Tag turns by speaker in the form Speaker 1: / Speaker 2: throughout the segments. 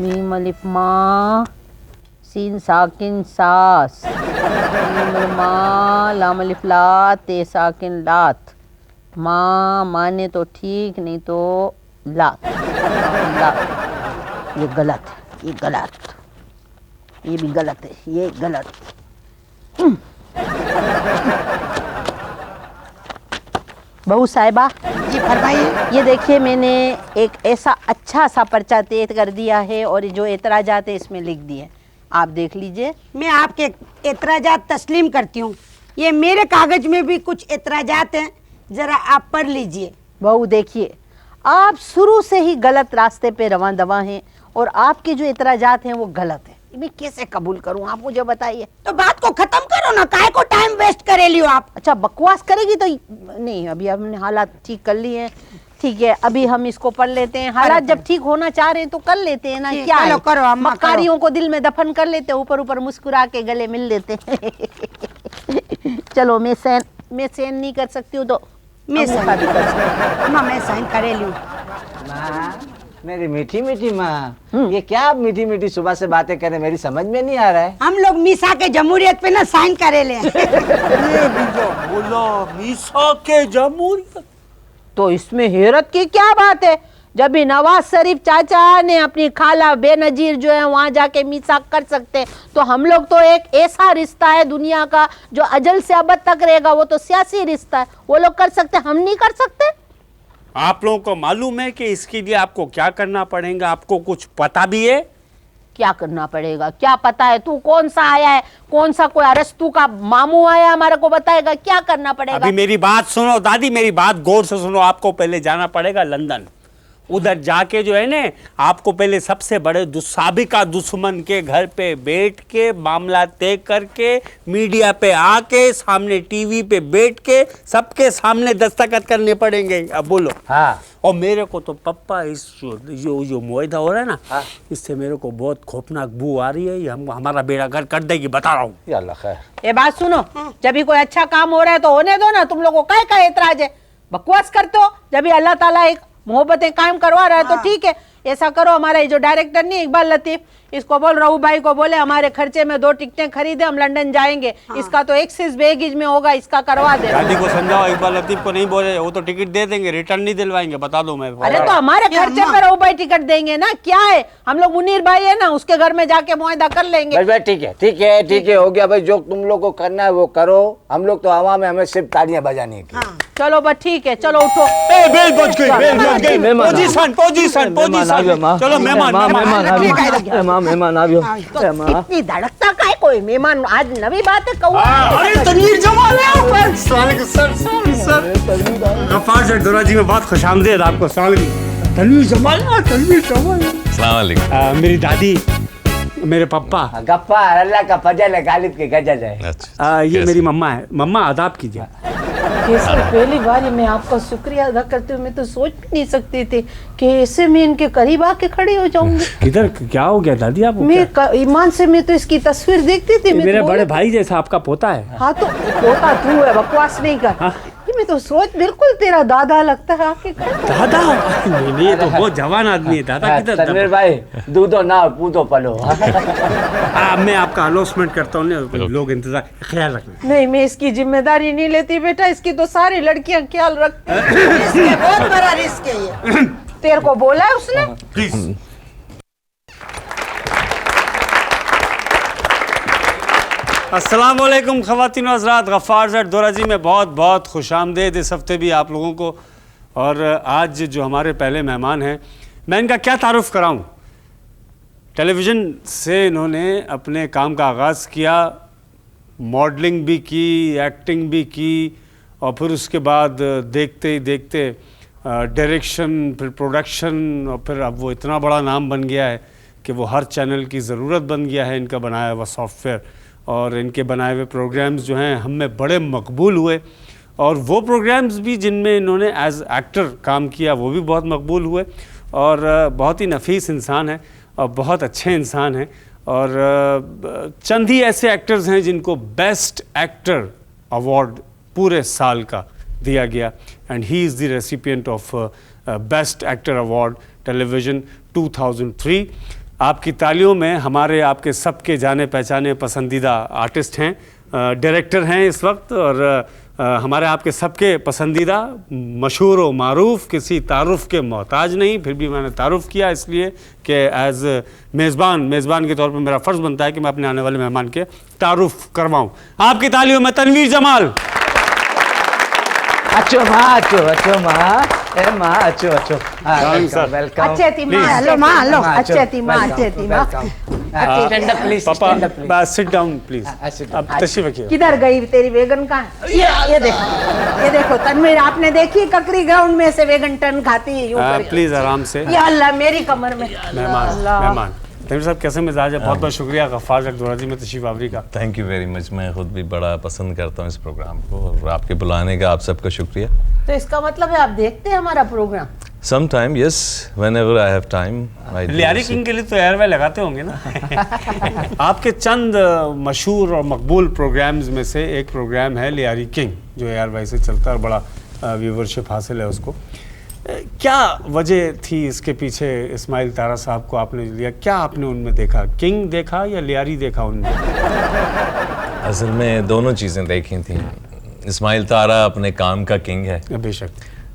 Speaker 1: Meme अलिफ मा, scene साकिन सास, मीम मा, लाम अलिफ ला, ते साकिन लात, माने तो ठीक नहीं तो लात, लात। ये गलत है, ये गलत, ये भी गलत है, ये गलत। बहू साहिबा
Speaker 2: जी फरमाइए।
Speaker 1: ये देखिए मैंने एक ऐसा अच्छा सा पर्चा तैयार कर दिया है और जो एतराजात है इसमें लिख दिए, आप देख लीजिए।
Speaker 2: मैं आपके एतराजात तस्लीम करती हूँ। ये मेरे कागज में भी कुछ एतराजात हैं, जरा आप पढ़ लीजिए।
Speaker 1: बहू देखिए, आप शुरू से ही गलत रास्ते पे रवां दवा हैं और आपके जो एतराजात हैं वो गलत है। मैं कैसे कबूल करूं, आप मुझे बताइए।
Speaker 2: तो बात को खत्म करो ना, काहे को टाइम वेस्ट करे लियो आप।
Speaker 1: अच्छा बकवास करेगी तो नहीं, अभी हमने हालात ठीक कर लिए हैं, ठीक है अभी हम इसको पढ़ लेते हैं। हालात जब ठीक होना चाह रहे हैं तो कर लेते हैं ना, क्या है?
Speaker 2: करो अम्मा,
Speaker 1: मक्कारियों को दिल में दफन कर लेते हैं, ऊपर ऊपर मुस्कुरा के गले मिल लेते हैं। चलो मैं सहन नहीं कर सकती हूँ तो
Speaker 2: मैं साइन भी कर सकती। अम्मा मैं साइन करे लियो।
Speaker 3: माँ, मेरी मीठी मीठी माँ, ये क्या आप मीठी मीठी सुबह से बातें कर रहे, मेरी समझ में नहीं आ रहा है।
Speaker 2: हम लोग मीसा के जमहूरियत पे ना साइन करे ले।
Speaker 4: बोला मीसा के जमहूरियत,
Speaker 1: तो इसमें हैरत की क्या बात है? जब भी नवाज शरीफ चाचा ने अपनी खाला बेनजीर जो है वहां जाके मीसाक कर सकते हैं, तो हम लोग तो एक ऐसा रिश्ता है दुनिया का जो अजल से अबद तक रहेगा, वो तो सियासी रिश्ता है, वो लोग कर सकते, हम नहीं कर सकते।
Speaker 4: आप लोगों को मालूम है कि इसके लिए आपको क्या करना पड़ेगा? आपको कुछ पता भी है?
Speaker 1: क्या करना पड़ेगा? क्या पता है? तू कौन सा आया है, कौन सा कोई अरस्तू का मामू आया हमारे को बताएगा क्या करना पड़ेगा?
Speaker 4: अभी मेरी बात सुनो दादी, मेरी बात गौर से सुनो। आपको पहले जाना पड़ेगा लंदन। उधर जाके जो है ना, आपको पहले सबसे बड़े साबिका दुश्मन के घर पे बैठ के मामला तय करके, मीडिया पे आके, सामने टीवी पे बैठ के, सबके सामने दस्तखत करने पड़ेंगे। अब बोलो।
Speaker 3: हाँ।
Speaker 4: और मेरे को तो पप्पा इस जो मुआहदा हो रहा है ना, हाँ। इससे मेरे को बहुत खौफनाक बू आ रही है। ये हमारा बेड़ा गर्क कर देगी, बता रहा हूँ।
Speaker 3: या अल्लाह खैर।
Speaker 1: ये बात सुनो, जब भी कोई अच्छा काम हो रहा है तो होने दो ना, तुम लोगों को क्या एतराज है? बकवास करते हो। जब भी अल्लाह ताला एक मोहब्बतें कायम करवा रहा है तो ठीक है, ऐसा करो। हमारा जो डायरेक्टर नहीं इकबाल लतीफ, इसको बोल, रहू भाई को बोले हमारे खर्चे में 2 टिकटें खरीदे, हम लंदन जाएंगे। हाँ। इसका तो एक्सिस बैगेज में होगा, इसका करवा दे।
Speaker 4: दादी को समझाओ, इकबाल लतीफ को नहीं बोले, वो तो टिकट दे देंगे, रिटर्न नहीं दिलवाएंगे, बता दो मैं।
Speaker 1: अरे तो हमारे खर्चे पे रहू भाई टिकट देंगे ना, क्या है? हम लोग मुनीर भाई है ना, उसके घर में जाके मुआहदा कर लेंगे।
Speaker 3: भाई ठीक है ठीक है ठीक है, हो गया भाई। जो तुम लोग को करना है वो करो, हम लोग तो हवा में, हमें सिर्फ तालियां बजानी है।
Speaker 2: हाँ।
Speaker 1: चलो बस ठीक है, चलो उठो।
Speaker 4: बेल बज गई, बेल बज गई। Position position position. चलो मेहमान
Speaker 3: मेहमान आ गया।
Speaker 1: इतनी धड़कता का है कोई मेहमान? आज नवी बात है कहूँ।
Speaker 4: अरे तनवीर जमाल है ऊपर। सर गफ्फार सेठ दोराजी में बहुत खुशामदीद आपको। तनवीर जमाल, तनवीर जमाल।
Speaker 5: अस्सलाम वालेकुम।
Speaker 4: मेरी दादी, मेरे पापा।
Speaker 3: गफ्फार अल्लाह का फजल है, गालिब के गजल है।
Speaker 5: अच्छा,
Speaker 4: ये मेरी मम्मा है। मम्मा आदाब कीजिए।
Speaker 1: कैसे पहली बार मैं आपका शुक्रिया अदा करते हुए मैं तो सोच भी नहीं सकती थी कि ऐसे मैं इनके करीब आके खड़ी हो जाऊंगी।
Speaker 4: किधर क्या हो गया दादी आपको?
Speaker 1: मैं ईमान से मैं तो इसकी तस्वीर देखती थी।
Speaker 4: मेरे बड़े भाई जैसा आपका पोता है।
Speaker 1: हाँ तो पोता तू है, बकवास नहीं कर। हाँ? मैं तो सोच बिल्कुल तेरा दादा लगता है आपके।
Speaker 4: दादा नहीं, ये तो बहुत जवान आदमी है। दादा किधर?
Speaker 3: तनवीर भाई दूधो ना पूतो पलो।
Speaker 4: मैं आपका अनाउंसमेंट करता हूँ, लोग इंतजार, ख्याल रखना।
Speaker 1: नहीं, मैं इसकी जिम्मेदारी नहीं लेती बेटा, इसकी तो सारी लड़कियां ख्याल रख।
Speaker 2: बहुत बड़ा रिस्क है ये।
Speaker 1: तेरे को बोला है उसने?
Speaker 4: प्लीज। अस्सलाम वालेकुम ख़वातीन व हज़रात, गफ्फार सेठ दोराजी में बहुत बहुत खुशामदीद इस हफ्ते भी आप लोगों को। और आज जो हमारे पहले मेहमान हैं, मैं इनका क्या तारुफ़ कराऊं। टेलीविज़न से इन्होंने अपने काम का आगाज़ किया, मॉडलिंग भी की, एक्टिंग भी की, और फिर उसके बाद देखते ही देखते डायरेक्शन, फिर प्रोडक्शन, और फिर अब वो इतना बड़ा नाम बन गया है कि वो हर चैनल की ज़रूरत बन गया है इनका बनाया हुआ सॉफ्टवेयर। और इनके बनाए हुए प्रोग्राम्स जो हैं हम में बड़े मकबूल हुए, और वो प्रोग्राम्स भी जिनमें इन्होंने एज एक्टर काम किया वो भी बहुत मकबूल हुए। और बहुत ही नफीस इंसान है और बहुत अच्छे इंसान हैं। और चंद ही ऐसे एक्टर्स हैं जिनको बेस्ट एक्टर अवार्ड पूरे साल का दिया गया, and he is the recipient of best actor award television 2003। आपकी तालियों में हमारे आपके सबके जाने पहचाने पसंदीदा आर्टिस्ट हैं, डायरेक्टर हैं इस वक्त, और हमारे आपके सबके पसंदीदा, मशहूर व मारूफ, किसी तारुफ के मोहताज नहीं, फिर भी मैंने तारुफ किया इसलिए कि एज मेज़बान के तौर पर मेरा फ़र्ज़ बनता है कि मैं अपने आने वाले मेहमान के तारुफ करवाऊँ। आपकी तालियों में तनवीर जमाल।
Speaker 3: अच्छो माँ अच्छो वेलकम।
Speaker 1: अच्छे थी माँ, हेलो माँ, हेलो, अच्छे थी माँ, अच्छे थी माँ।
Speaker 3: स्टैंड अप प्लीज,
Speaker 4: पापा सिट डाउन प्लीज। अब तशरीफ रखिए।
Speaker 1: किधर गई तेरी वेगन कहाँ है? ये देखो तनवीर, आपने देखी ककरी ग्राउंड में से वेगन टन खाती है यूं करके।
Speaker 4: प्लीज आराम से।
Speaker 1: या अल्लाह, मेरी कमर में
Speaker 4: मेहमान तनवीर साहब कैसे मिजाज है? बहुत बहुत शुक्रिया गफ्फार जट दोराजी में तशरीफ आवरी का।
Speaker 5: Thank you very much. मैं खुद भी बड़ा पसंद करता हूँ इस प्रोग्राम को, और आपके बुलाने का आप सबका शुक्रिया।
Speaker 1: तो इसका मतलब है आप देखते हैं हमारा program?
Speaker 5: Sometime, yes, whenever I have time. I do
Speaker 4: लियारी
Speaker 5: see.
Speaker 4: किंग के लिए तो एयरवे लगाते होंगे ना? आपके चंद मशहूर और मकबूल प्रोग्राम्स में से एक प्रोग्राम है लियारी किंग, जो एयरवे से चलता है और बड़ा व्यूवरशिप हासिल है उसको। क्या वजह थी इसके पीछे? इस्माइल तारा साहब को आपने लिया, क्या आपने उनमें देखा? किंग देखा या लियारी देखा उनमें?
Speaker 5: असल में दोनों चीज़ें देखी थी। इस्माइल तारा अपने काम का किंग है,
Speaker 4: बेशक,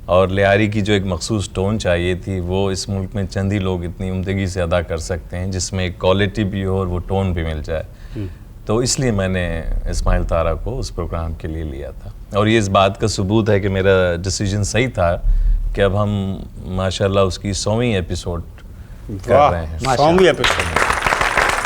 Speaker 5: और लियारी की जो एक मखसूस टोन चाहिए थी वो इस मुल्क में चंद ही लोग इतनी उम्दगी से अदा कर सकते हैं, जिसमें एक क्वालिटी भी हो और वो टोन भी मिल जाए। तो इसलिए मैंने इस्माइल तारा को उस प्रोग्राम के लिए लिया था, और ये इस बात का सबूत है कि मेरा डिसीजन सही था कि अब हम माशाल्लाह उसकी 100वीं एपिसोड कर रहे हैं।
Speaker 4: 100वीं एपिसोड।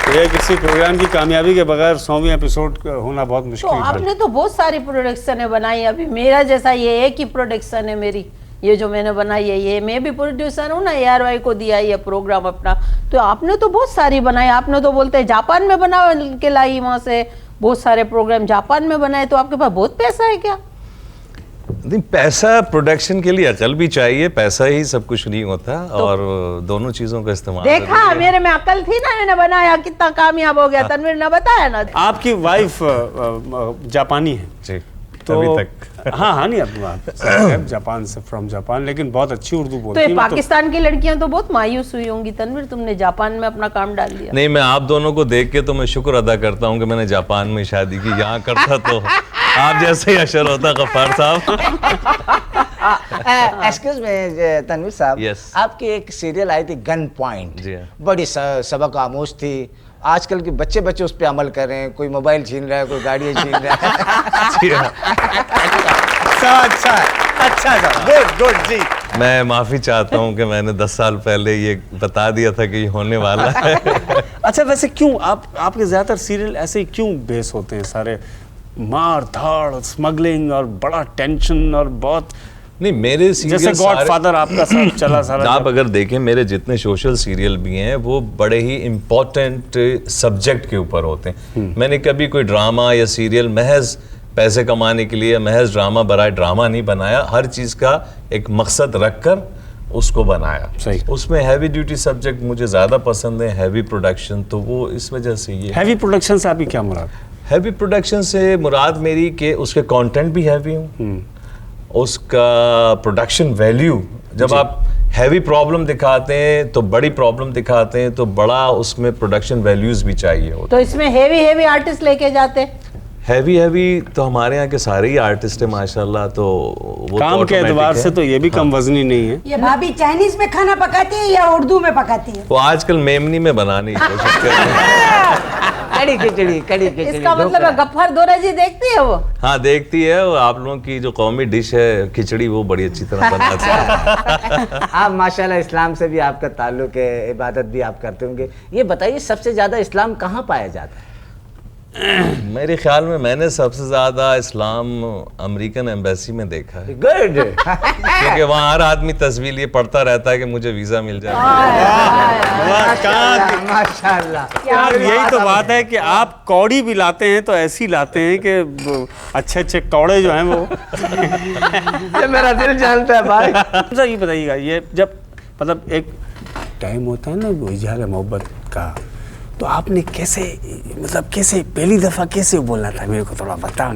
Speaker 4: ये किसी प्रोग्राम की कामयाबी के बगैर 100वीं एपिसोड होना बहुत
Speaker 1: तो
Speaker 4: मुश्किल है।
Speaker 1: आपने तो बहुत सारी प्रोडक्शन बनाई, अभी मेरा जैसा ये एक ही प्रोडक्शन है मेरी, ये जो मैंने बनाई है, ये मैं भी प्रोड्यूसर हूँ ना, ARY को दिया ये प्रोग्राम अपना। तो आपने तो बहुत सारी बनाई, आपने तो बोलते हैं जापान में बना के लाई, वहाँ से बहुत सारे प्रोग्राम जापान में बनाए। तो आपके पास बहुत पैसा है क्या?
Speaker 5: नहीं, पैसा प्रोडक्शन के लिए अकल भी चाहिए, पैसा ही सब कुछ नहीं होता, और दोनों चीज़ों का इस्तेमाल
Speaker 1: देखा, मेरे में अकल थी ना, मैंने बनाया, कितना कामयाब हो गया। तनवीर ने बताया ना।
Speaker 4: आपकी वाइफ जापानी है
Speaker 5: जी,
Speaker 4: तो
Speaker 5: अभी तक।
Speaker 4: हाँ नहीं, अब जापान से, फ्रॉम जापान, लेकिन बहुत अच्छी उर्दू
Speaker 1: तो
Speaker 4: बोलती
Speaker 1: ये
Speaker 4: है।
Speaker 1: पाकिस्तान की लड़कियां तो बहुत मायूस हुई होंगी तनवीर, तुमने जापान में अपना काम डाल दिया।
Speaker 5: नहीं, मैं आप दोनों को देख के तो मैं शुक्र अदा करता हूँ कि मैंने जापान में शादी की। यहाँ करता तो आप जैसे ही अशर होता गफ्फार साहब।
Speaker 3: एक्सक्यूज मी तनवीर साहब,
Speaker 5: Yes.
Speaker 3: आपकी एक सीरियल आई थी गन पॉइंट,
Speaker 5: जी हाँ।
Speaker 3: बड़ी सबक आमोज थी। आजकल के बच्चे उस पर अमल कर रहे हैं, कोई मोबाइल छीन रहा है, कोई गाड़ी छीन रहा है।
Speaker 5: जी हाँ।
Speaker 3: अच्छा गुड जी।
Speaker 5: मैं माफ़ी चाहता हूँ कि मैंने 10 साल पहले ये बता दिया था कि ये होने वाला है।
Speaker 4: अच्छा, वैसे क्यों आपके ज़्यादातर सीरियल ऐसे ही क्यों बेस होते हैं? सारे मार धाड़, स्मगलिंग और बड़ा टेंशन और बहुत,
Speaker 5: नहीं, मेरे सीरियल
Speaker 4: जैसे गॉडफादर आपका सब चला सारा।
Speaker 5: आप अगर देखें मेरे जितने सोशल सीरियल भी हैं वो बड़े ही इम्पोर्टेंट सब्जेक्ट के ऊपर होते हैं। मैंने कभी कोई ड्रामा या सीरियल महज पैसे कमाने के लिए, महज ड्रामा बराए ड्रामा नहीं बनाया। हर चीज़ का एक मकसद रखकर उसको बनाया।
Speaker 4: सही।
Speaker 5: उसमें हैवी ड्यूटी सब्जेक्ट मुझे ज़्यादा पसंद है, हैवी प्रोडक्शन, तो वो इस वजह से ये
Speaker 4: हैवी प्रोडक्शन से आपकी क्या मुराद?
Speaker 5: हैवी प्रोडक्शन से मुराद मेरी कि उसके कंटेंट भी हैवी हूँ, उसका प्रोडक्शन वैल्यू, जब आप हैवी प्रॉब्लम दिखाते हैं तो बड़ी प्रॉब्लम दिखाते हैं तो बड़ा उसमें प्रोडक्शन वैल्यूज भी चाहिए होता
Speaker 1: तो इसमें हेवी आर्टिस्ट लेके जाते।
Speaker 5: हैवी तो हमारे यहाँ के सारे ही आर्टिस्ट हैं माशाल्लाह, तो वो
Speaker 4: काम
Speaker 5: तो
Speaker 4: के एतबार से तो ये भी कम वजनी नहीं है।
Speaker 2: ये भाभी चाइनीज में खाना पकाती है या उर्दू में पकाती है?
Speaker 5: वो आजकल मेमनी में बनाने की कोशिश कर रहे हैं।
Speaker 3: कड़ी खिचड़ी
Speaker 1: इसका मतलब है गफ्फार दोराजी देखती है वो?
Speaker 5: हाँ, देखती है। वो आप लोगों की जो कौमी डिश है खिचड़ी, वो बड़ी अच्छी तरह बनाती है।
Speaker 3: आप माशाल्लाह इस्लाम से भी आपका ताल्लुक है, इबादत भी आप करते होंगे। ये बताइए सबसे ज़्यादा इस्लाम कहाँ पाया जाता है?
Speaker 5: मेरे ख्याल में मैंने सबसे ज्यादा इस्लाम अमेरिकन एम्बेसी में देखा है,
Speaker 3: गुड।
Speaker 5: क्योंकि वहाँ हर आदमी तस्वीर ये पढ़ता रहता है कि मुझे वीजा मिल जाए।
Speaker 3: माशाल्लाह।
Speaker 4: यार यही तो बात है कि आप कौड़ी भी लाते हैं तो ऐसी लाते हैं कि अच्छे कौड़े जो हैं वो
Speaker 3: ये मेरा दिल जानता है भाई।
Speaker 4: सर ये बताइएगा, ये जब मतलब एक टाइम होता है ना वो इजहार मोहब्बत का, तो आपने कैसे, मतलब कैसे पहली दफ़ा कैसे बोलना था? मेरे को थोड़ा बताओ।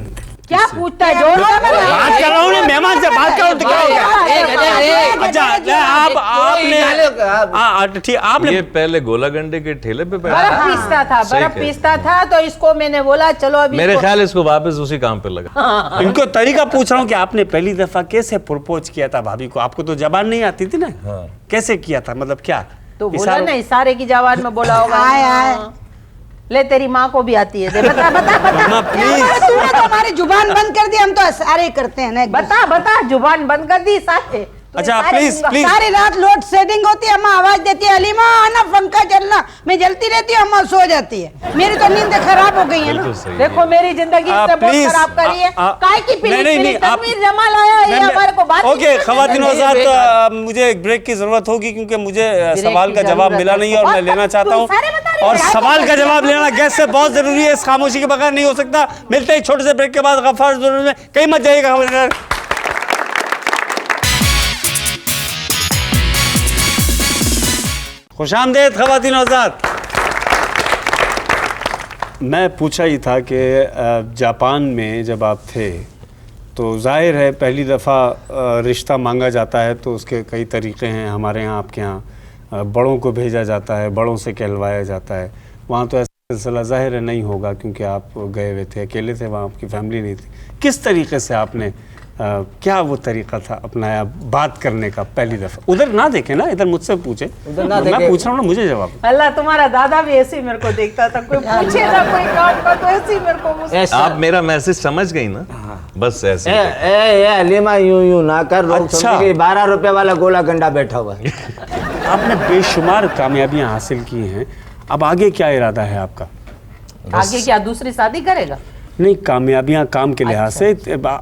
Speaker 1: क्या पूछता है? जोर से
Speaker 4: बात कर रहा हूँ, मेहमान से बात करो तो क्या हो गया? अच्छा आपने ठीक आपने
Speaker 5: ये पहले गोलागंडे के ठेले पे
Speaker 1: बर्फ
Speaker 5: बैठा
Speaker 1: पीसता था,
Speaker 5: सही
Speaker 1: बर्फ
Speaker 5: कह-
Speaker 1: पीसता था, तो इसको मैंने बोला चलो अभी
Speaker 5: मेरे
Speaker 1: इसको-
Speaker 5: ख्याल इसको वापस उसी काम पे लगा।
Speaker 4: इनको तरीका पूछ रहा हूँ कि आपने पहली दफा कैसे प्रपोज किया था भाभी को? आपको तो जबान नहीं आती थी ना?
Speaker 5: हाँ।
Speaker 4: कैसे किया था, मतलब क्या?
Speaker 1: तो बोला
Speaker 4: इशारों-
Speaker 1: ना इशारे की जबान में बोला होगा।
Speaker 2: आए, आए।
Speaker 1: ले तेरी माँ को भी आती है, दे बता बता बता
Speaker 4: मम्मा प्लीज
Speaker 2: तूने तो हमारी जुबान बंद कर दी, हम तो सारे करते हैं ना एक
Speaker 1: बता बता, जुबान बंद कर दी सारे। तू
Speaker 4: अच्छा,
Speaker 1: सारे
Speaker 4: प्लीज,
Speaker 1: दूंगा।
Speaker 4: प्लीज।
Speaker 2: सारी रात लोड शेडिंग होती है, अम्मा आवाज देती है अलीमा आना पंखा चलना, मैं जलती रहती हूँ, अम्मा सो जाती है, मेरी तो नींद खराब हो गई है ना।
Speaker 5: बिल्कुल सही है।
Speaker 1: देखो मेरी जिंदगी इसने बहुत
Speaker 4: प्लीज,
Speaker 1: खराब करी है। काय की पीली पीली तस्वीर जमाल आया है, ये हमारे को बात
Speaker 4: ओके खवातीन हज़रात, मुझे एक ब्रेक की जरूरत होगी क्योंकि मुझे सवाल का जवाब मिला नहीं और मैं लेना चाहता हूँ, और सवाल का जवाब लेना गैस से बहुत जरूरी है, इस खामोशी के बगैर नहीं हो सकता। मिलते हैं छोटे से ब्रेक के बाद गफ्फार ज़रूर में, कहीं मत जाइएगा। खुशामदीद खवातीन हज़रात। मैं पूछा ही था कि जापान में जब आप थे तो जाहिर है पहली दफ़ा रिश्ता मांगा जाता है तो उसके कई तरीक़े हैं। हमारे यहाँ आपके यहाँ बड़ों को भेजा जाता है, बड़ों से कहलवाया जाता है। वहाँ तो ऐसा सिलसिला जाहिर है नहीं होगा क्योंकि आप गए हुए थे, अकेले थे, वहाँ आपकी फैमिली नहीं थी। किस तरीके से आपने क्या वो तरीका था अपनाया बात करने का पहली दफ़ा? उधर ना देखें ना, इधर मुझसे पूछे,
Speaker 3: उधर ना
Speaker 4: मैं
Speaker 3: देखें।
Speaker 4: पूछ रहा हूँ ना, मुझे जवाब।
Speaker 1: अल्लाह तुम्हारा दादा भी ऐसे ही मेरे को देखता था, कोई पूछे ना कोई काम का तो ऐसे ही मेरे को
Speaker 3: ऐसा
Speaker 5: आप मेरा मैसेज समझ गई ना? बस ऐसे
Speaker 3: ए अलीमा यूं ना कर, लोग
Speaker 4: अच्छा।
Speaker 3: समझेंगे 12 रुपए वाला गोला गंडा बैठा हुआ है।
Speaker 4: आपने बेशुमार कामयाबियां हासिल की हैं, अब आगे क्या इरादा है आपका?
Speaker 1: आगे क्या दूसरी शादी करेगा?
Speaker 4: नहीं, कामयाबियां काम के लिहाज से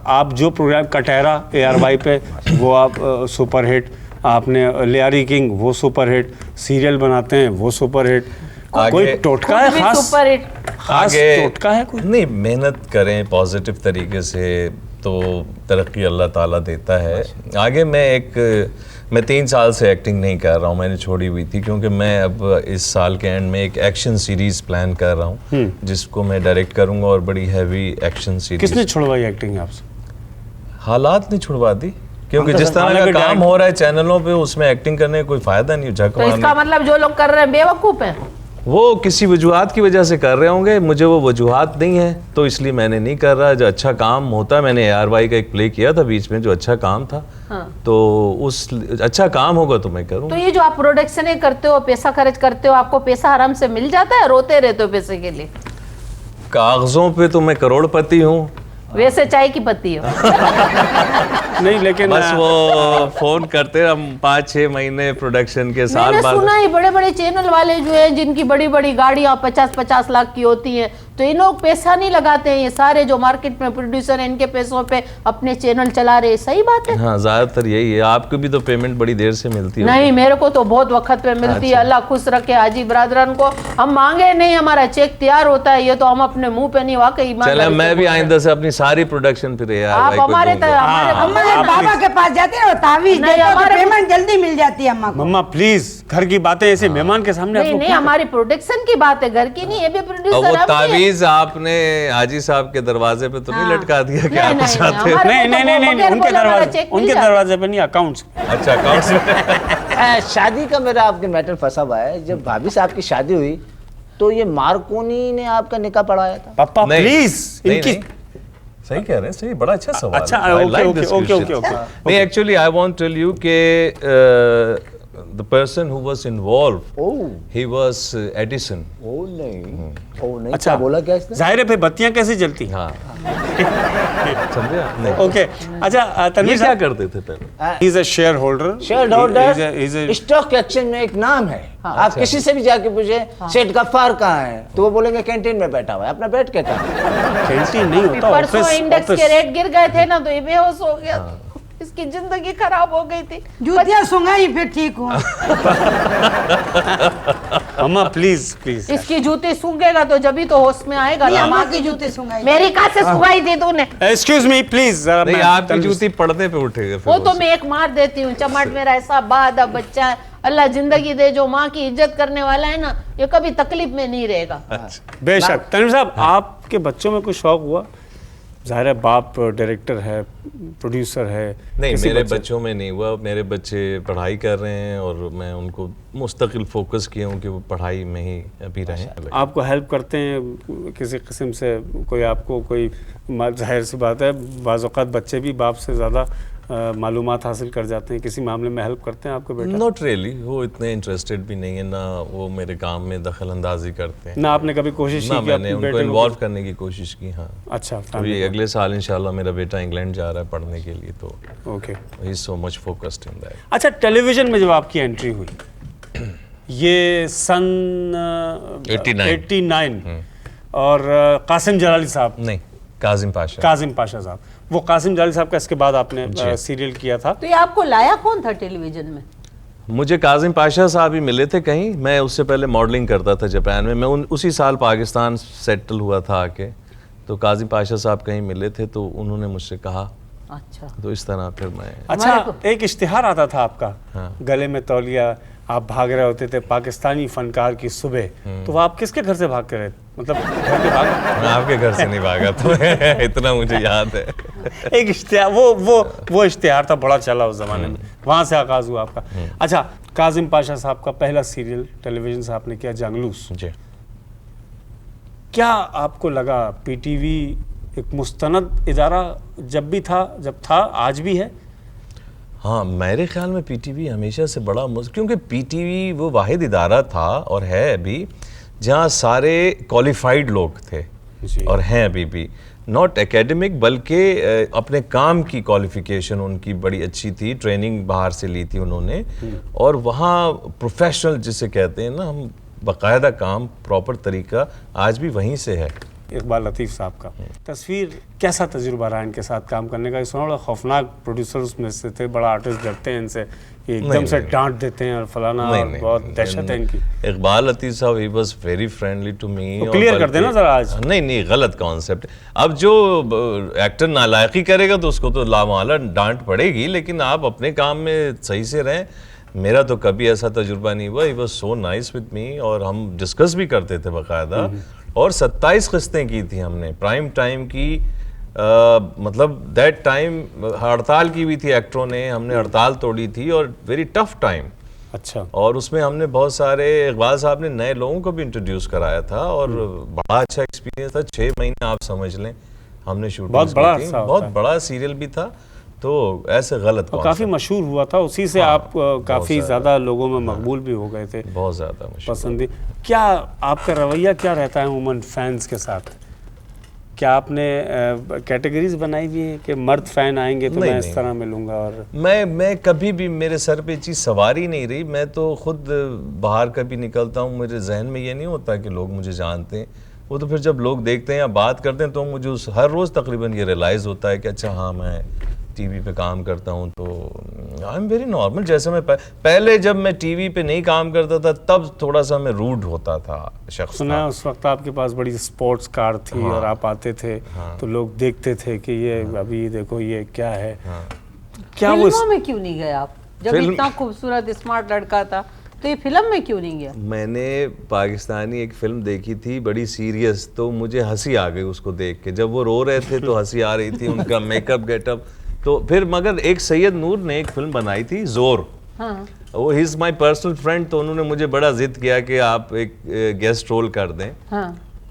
Speaker 4: आप जो प्रोग्राम कटहरा ARY पे वो आप सुपर हिट, आपने लियारी किंग वो सुपर हिट, सीरियल बनाते हैं वो सुपर हिट, कोई
Speaker 5: आगे-
Speaker 4: टोटका है
Speaker 1: खुद भी
Speaker 4: खास?
Speaker 1: Super hit.
Speaker 4: खास
Speaker 5: आगे
Speaker 4: टोटका है कोई?
Speaker 5: नहीं, मेहनत करें पॉजिटिव तरीके से तो तरक्की अल्लाह ताला देता है। आगे मैं 3 साल से एक्टिंग नहीं कर रहा हूँ, मैंने छोड़ी हुई थी क्योंकि मैं अब इस साल के एंड में एक एक्शन सीरीज प्लान कर रहा हूँ जिसको मैं डायरेक्ट करूँगा, और बड़ी हैवी एक्शन सीरीज।
Speaker 4: किसने छुड़वाई एक्टिंग आपसे?
Speaker 5: हालात नहीं छुड़वा दी, क्योंकि जिस तरह
Speaker 4: हालांकि
Speaker 5: का काम
Speaker 4: डायरेक्ट-
Speaker 5: हो रहा है चैनलों पे उसमें एक्टिंग करने का कोई फायदा नहीं, झक
Speaker 1: तो इसका
Speaker 5: मारने।
Speaker 1: मतलब जो लोग कर रहे हैं बेवकूफ हैं।
Speaker 5: वो किसी वजूहात की वजह से कर रहे होंगे, मुझे वो वजूहात नहीं है तो इसलिए मैंने नहीं कर रहा। जो अच्छा काम होता है, मैंने ARY का एक प्ले किया था बीच में जो अच्छा काम था, तो उस अच्छा काम होगा तो मैं
Speaker 1: तो
Speaker 5: करूँगा।
Speaker 1: ये जो आप प्रोडक्शन करते हो, पैसा खर्च करते हो, आपको पैसा आराम से मिल जाता है? रोते रहते हो पैसे के लिए?
Speaker 5: कागजों पे तो मैं करोड़पति हूँ,
Speaker 1: वैसे चाय की पत्ती हो।
Speaker 4: नहीं, लेकिन
Speaker 5: बस वो फोन करते हम 5-6 महीने प्रोडक्शन के साल
Speaker 1: मैंने
Speaker 5: बाद।
Speaker 1: सुना है बड़े बड़े चैनल वाले जो हैं जिनकी बड़ी बड़ी गाड़ियां 50-50 लाख की होती हैं, तो ये लोग पैसा नहीं लगाते हैं। ये सारे जो मार्केट में प्रोड्यूसर हैं इनके पैसों पे अपने चैनल चला रहे हैं। सही बात है?
Speaker 5: हाँ, ज्यादातर यही है। आपको भी तो पेमेंट बड़ी देर से मिलती है।
Speaker 1: नहीं, मेरे को तो बहुत वक्त पे मिलती है। अल्लाह खुश रखे हाजी बरादरान को। हम मांगे नहीं, हमारा चेक तैयार होता है, ये तो हम अपने मुंह पे नहीं, वाकई
Speaker 5: चले,
Speaker 1: ईमानदारी
Speaker 5: मैं
Speaker 1: से
Speaker 5: भी
Speaker 1: बोल रहे हैं।
Speaker 5: आइंदा से अपनी सारी प्रोडक्शन फिर
Speaker 1: आप हमारे
Speaker 2: अम्मा जब बाबा के पास जाती है वो तावीज
Speaker 1: नहीं,
Speaker 2: देते हो तो
Speaker 1: हमारे-
Speaker 2: पेमेंट जल्दी मिल जाती है अम्मा को।
Speaker 4: मम्मा प्लीज, घर की बातें ऐसे मेहमान के सामने आप
Speaker 1: नहीं
Speaker 4: लोग
Speaker 1: नहीं,
Speaker 4: क्यों-
Speaker 1: हमारी प्रोडक्शन की बात है, घर की नहीं। ये भी
Speaker 5: और
Speaker 1: प्रोड्यूसर
Speaker 5: वो
Speaker 1: हम भी हैं।
Speaker 5: तावीज आपने हाजी साहब के दरवाजे पे तो नहीं लटका दिया कि
Speaker 1: नहीं,
Speaker 5: आप
Speaker 1: नहीं,
Speaker 5: चाहते
Speaker 1: हमारे
Speaker 5: हो?
Speaker 1: को
Speaker 4: नहीं
Speaker 1: तो
Speaker 4: नहीं
Speaker 1: वो
Speaker 4: नहीं नहीं,
Speaker 1: बगैर
Speaker 4: उनके
Speaker 1: बोले हमारा
Speaker 4: दरवाजे,
Speaker 1: चेक मिल
Speaker 4: उनके
Speaker 1: जाता है।
Speaker 4: दरवाजे पे नहीं, अकाउंट्स।
Speaker 5: अच्छा, अकाउंट्स में।
Speaker 3: शादी का मेरा आपके मैटर फंसा हुआ है। जब भाभी साहब की शादी हुई तो ये मार्कोनी ने आपका निकाह पढ़ाया था?
Speaker 4: पापा
Speaker 5: नहीं,
Speaker 4: प्लीज,
Speaker 5: नहीं,
Speaker 4: इनकी
Speaker 5: नहीं, सही कह रहे हैं, सही, बड़ा अच्छा सवाल
Speaker 4: अच्छा,
Speaker 5: है। I
Speaker 4: okay,
Speaker 5: like
Speaker 4: okay,
Speaker 5: this
Speaker 4: okay,
Speaker 5: question.
Speaker 4: Okay, okay.
Speaker 5: नहीं, actually I want tell you के the person who was involved,
Speaker 3: oh
Speaker 5: he was Edison.
Speaker 3: ओ नहीं,
Speaker 4: अच्छा,
Speaker 3: क्या बोला क्या इसने?
Speaker 4: जाहिर है फिर बत्तियां कैसे जलती?
Speaker 5: हाँ। समझे आप? नहीं।
Speaker 4: ओके, अच्छा
Speaker 5: ये
Speaker 4: तनवीर
Speaker 5: क्या
Speaker 4: साहब,
Speaker 5: करते थे पहले?
Speaker 4: He is a share holder.
Speaker 3: Share holder stock exchange में एक नाम है। आप किसी से भी जाके पूछे सेठ गफ्फार कहाँ है तो वो बोलेंगे कैंटीन में बैठा हुआ है, अपना बैठ के कहा।
Speaker 4: कैंटीन नहीं होता,
Speaker 1: परसों
Speaker 4: ऑफिस,
Speaker 1: इंडेक्स
Speaker 4: ऑफिस।
Speaker 1: के रेट गिर गए थे ना, तो ये बेहोश हो गया। इसकी जिंदगी खराब हो गई थी।
Speaker 2: जूतियाँ सुंगाई फिर ठीक हुआ।
Speaker 4: अम्मा प्लीज प्लीज,
Speaker 1: इसकी जूती सूखेगा तो जब ही तो होश में आएगा ना।
Speaker 2: अम्मा की जूते सुंगाई।
Speaker 1: मेरी कहाँ से सुखाई थी तूने?
Speaker 4: एक्सक्यूज मी प्लीज, जरा
Speaker 5: नहीं,
Speaker 4: मैं-
Speaker 5: आपकी
Speaker 4: तनवीर-
Speaker 5: जूती पड़ने पे उठेगा फिर
Speaker 1: वो तो
Speaker 5: से।
Speaker 1: मैं एक मार देती हूँ। चमाट मेरा ऐसा बादा बच्चा है, अल्लाह जिंदगी दे। जो माँ की इज्जत करने वाला है ना, ये कभी तकलीफ में नहीं रहेगा।
Speaker 4: बेशक। तनवीर साहब, आपके बच्चों में कुछ शौक हुआ जाहिर है बाप डायरेक्टर है, प्रोड्यूसर है।
Speaker 5: नहीं,
Speaker 4: किसी
Speaker 5: मेरे
Speaker 4: बच्चे-
Speaker 5: बच्चों में नहीं हुआ। मेरे बच्चे पढ़ाई कर रहे हैं और मैं उनको मुस्तकिल फोकस किया हूँ कि वो पढ़ाई में ही अभी रहें।
Speaker 4: आपको हेल्प करते हैं किसी किस्म से कोई? आपको कोई, जाहिर सी बात है बाज़ औक़ात बच्चे भी बाप से ज़्यादा मालूमात हासिल कर जाते हैं, किसी मामले में हेल्प करते हैं आपको बेटा?
Speaker 5: नॉट रियली, वो इतने इंटरेस्टेड भी नहीं है, ना वो मेरे काम में दखल अंदाजी करते हैं,
Speaker 4: ना आपने कभी कोशिश
Speaker 5: ना
Speaker 4: की कि
Speaker 5: मैंने
Speaker 4: अपने
Speaker 5: उनको
Speaker 4: बेटे को?
Speaker 5: इन्वॉल्व करने की कोशिश की। हाँ,
Speaker 4: अच्छा,
Speaker 5: अभी अगले साल इंशाल्लाह मेरा बेटा इंग्लैंड जा रहा है पढ़ने के लिए, तो
Speaker 4: okay.
Speaker 5: He is so much focused in that.
Speaker 4: अच्छा, टेलीविज़न में जब आपकी एंट्री हुई ये सन 89 और कासिम जलाली साहब,
Speaker 5: नहीं, काजिम पाशा।
Speaker 4: कासिम पाशा साहब, वो कासिम जलाली साहब का इसके बाद आपने सीरियल किया था।
Speaker 1: तो ये आपको लाया कौन था टेलीविजन में?
Speaker 5: मुझे काजिम पाशा साहब ही मिले थे कहीं, मैं उससे पहले मॉडलिंग करता था जापान में, मैं उसी साल पाकिस्तान सेटल हुआ था आके, तो काजिम पाशा साहब कहीं मिले थे तो उन्होंने मुझसे कहा,
Speaker 1: अच्छा,
Speaker 5: तो इस तरह फिर मैं।
Speaker 4: अच्छा, एक इश्तिहार आता था आपका, गले में तौलिया, आप भाग रहे होते थे पाकिस्तानी फनकार की सुबह, तो वो आप किसके घर से भाग कर रहे थे? मतलब घर के भाग?
Speaker 5: मैं आपके घर से नहीं भागा तो इतना मुझे याद है।
Speaker 4: एक इश्तिहार, वो इश्तिहार था, बड़ा चला उस जमाने में, वहाँ से आगाज हुआ आपका। अच्छा, काजिम पाशा साहब का पहला सीरियल टेलीविजन से आपने किया जांगलूस।
Speaker 5: जी।
Speaker 4: क्या आपको लगा पीटीवी एक मुस्तनद इदारा जब था आज भी है?
Speaker 5: हाँ, मेरे ख्याल में पीटीवी हमेशा से बड़ा क्योंकि पीटीवी वो वाहिद इदारा था और है अभी जहाँ सारे क्वालिफाइड लोग थे और हैं अभी भी, नॉट एकेडमिक बल्कि अपने काम की क्वालिफिकेशन उनकी बड़ी अच्छी थी, ट्रेनिंग बाहर से ली थी उन्होंने, और वहाँ प्रोफेशनल जिसे कहते हैं ना हम, बाकायदा काम, प्रॉपर तरीका आज भी वहीं से है।
Speaker 4: इकबाल लतीफ़ साहब का तस्वीर, कैसा तजुर्बा रहा इनके साथ काम करने का? सुना बड़ा खौफनाक प्रोड्यूसर्स में से थे, बड़ा आर्टिस्ट डरते हैं इनसे, ये एकदम से डांट देते हैं और फलाना, बहुत दहशत है इनकी।
Speaker 5: इकबाल लतीफ़ साहब ही was very friendly to me.
Speaker 4: Clear कर देना जरा आज।
Speaker 5: नहीं, गलत कॉन्सेप्ट। अब जो एक्टर नालायकी करेगा तो उसको तो लामाला डांट पड़ेगी, लेकिन आप अपने काम में सही से रहें। मेरा तो कभी ऐसा तजुर्बा नहीं हुआ। He was so nice with me, और हम डिस्कस भी करते थे बाकायदा, और 27 किस्तें की थी हमने प्राइम टाइम की, मतलब दैट टाइम हड़ताल की भी थी एक्टरों ने, हमने हड़ताल तोड़ी थी, और वेरी टफ टाइम।
Speaker 4: अच्छा।
Speaker 5: और उसमें हमने बहुत सारे, इकबाल साहब ने नए लोगों को भी इंट्रोड्यूस कराया था, और बड़ा अच्छा एक्सपीरियंस था। 6 महीने आप समझ लें हमने शूटिंग, बहुत बड़ा सीरियल भी था, तो ऐसे गलत
Speaker 4: काफ़ी मशहूर हुआ था, उसी से आप काफ़ी ज़्यादा लोगों में मकबूल भी हो गए थे,
Speaker 5: बहुत ज़्यादा
Speaker 4: पसंदी। क्या आपका रवैया क्या रहता है उमूमन फैंस के साथ? क्या आपने कैटेगरीज बनाई हुई है कि मर्द फैन आएंगे तो मैं इस तरह मिलूंगा? और
Speaker 5: मैं कभी भी, मेरे सर पे चीज़ सवार ही नहीं रही। मैं तो खुद बाहर कभी निकलता हूँ, मेरे जहन में ये नहीं होता कि लोग मुझे जानते हैं। वो तो फिर जब लोग देखते हैं या बात करते हैं तो मुझे हर रोज़ तकरीबन ये रियलाइज़ होता है कि अच्छा हाँ, मैं टीवी पे काम करता हूँ, तो आई एम वेरी नॉर्मल। जैसे मैं पहले जब मैं टीवी पे नहीं काम करता था तब थोड़ा सा मैं रूड होता था शख्स।
Speaker 4: सुना उस वक्त आपके पास बड़ी स्पोर्ट्स कार थी, और आप आते थे तो लोग देखते थे कि ये अभी देखो ये क्या है। क्या वो
Speaker 1: फिल्मों में क्यों नहीं गए आप? जब इतना खूबसूरत स्मार्ट लड़का था तो ये फिल्म में क्यों नहीं गया?
Speaker 5: मैंने पाकिस्तानी एक फिल्म देखी थी बड़ी सीरियस, तो मुझे हंसी आ गई उसको देख के। जब वो रो रहे थे तो हंसी आ रही थी, उनका मेकअप गेटअप। तो फिर मगर एक सैयद नूर ने एक फिल्म बनाई थी जोर, वो he is my personal friend, तो उन्होंने मुझे बड़ा जिद किया कि आप एक गेस्ट रोल कर दें।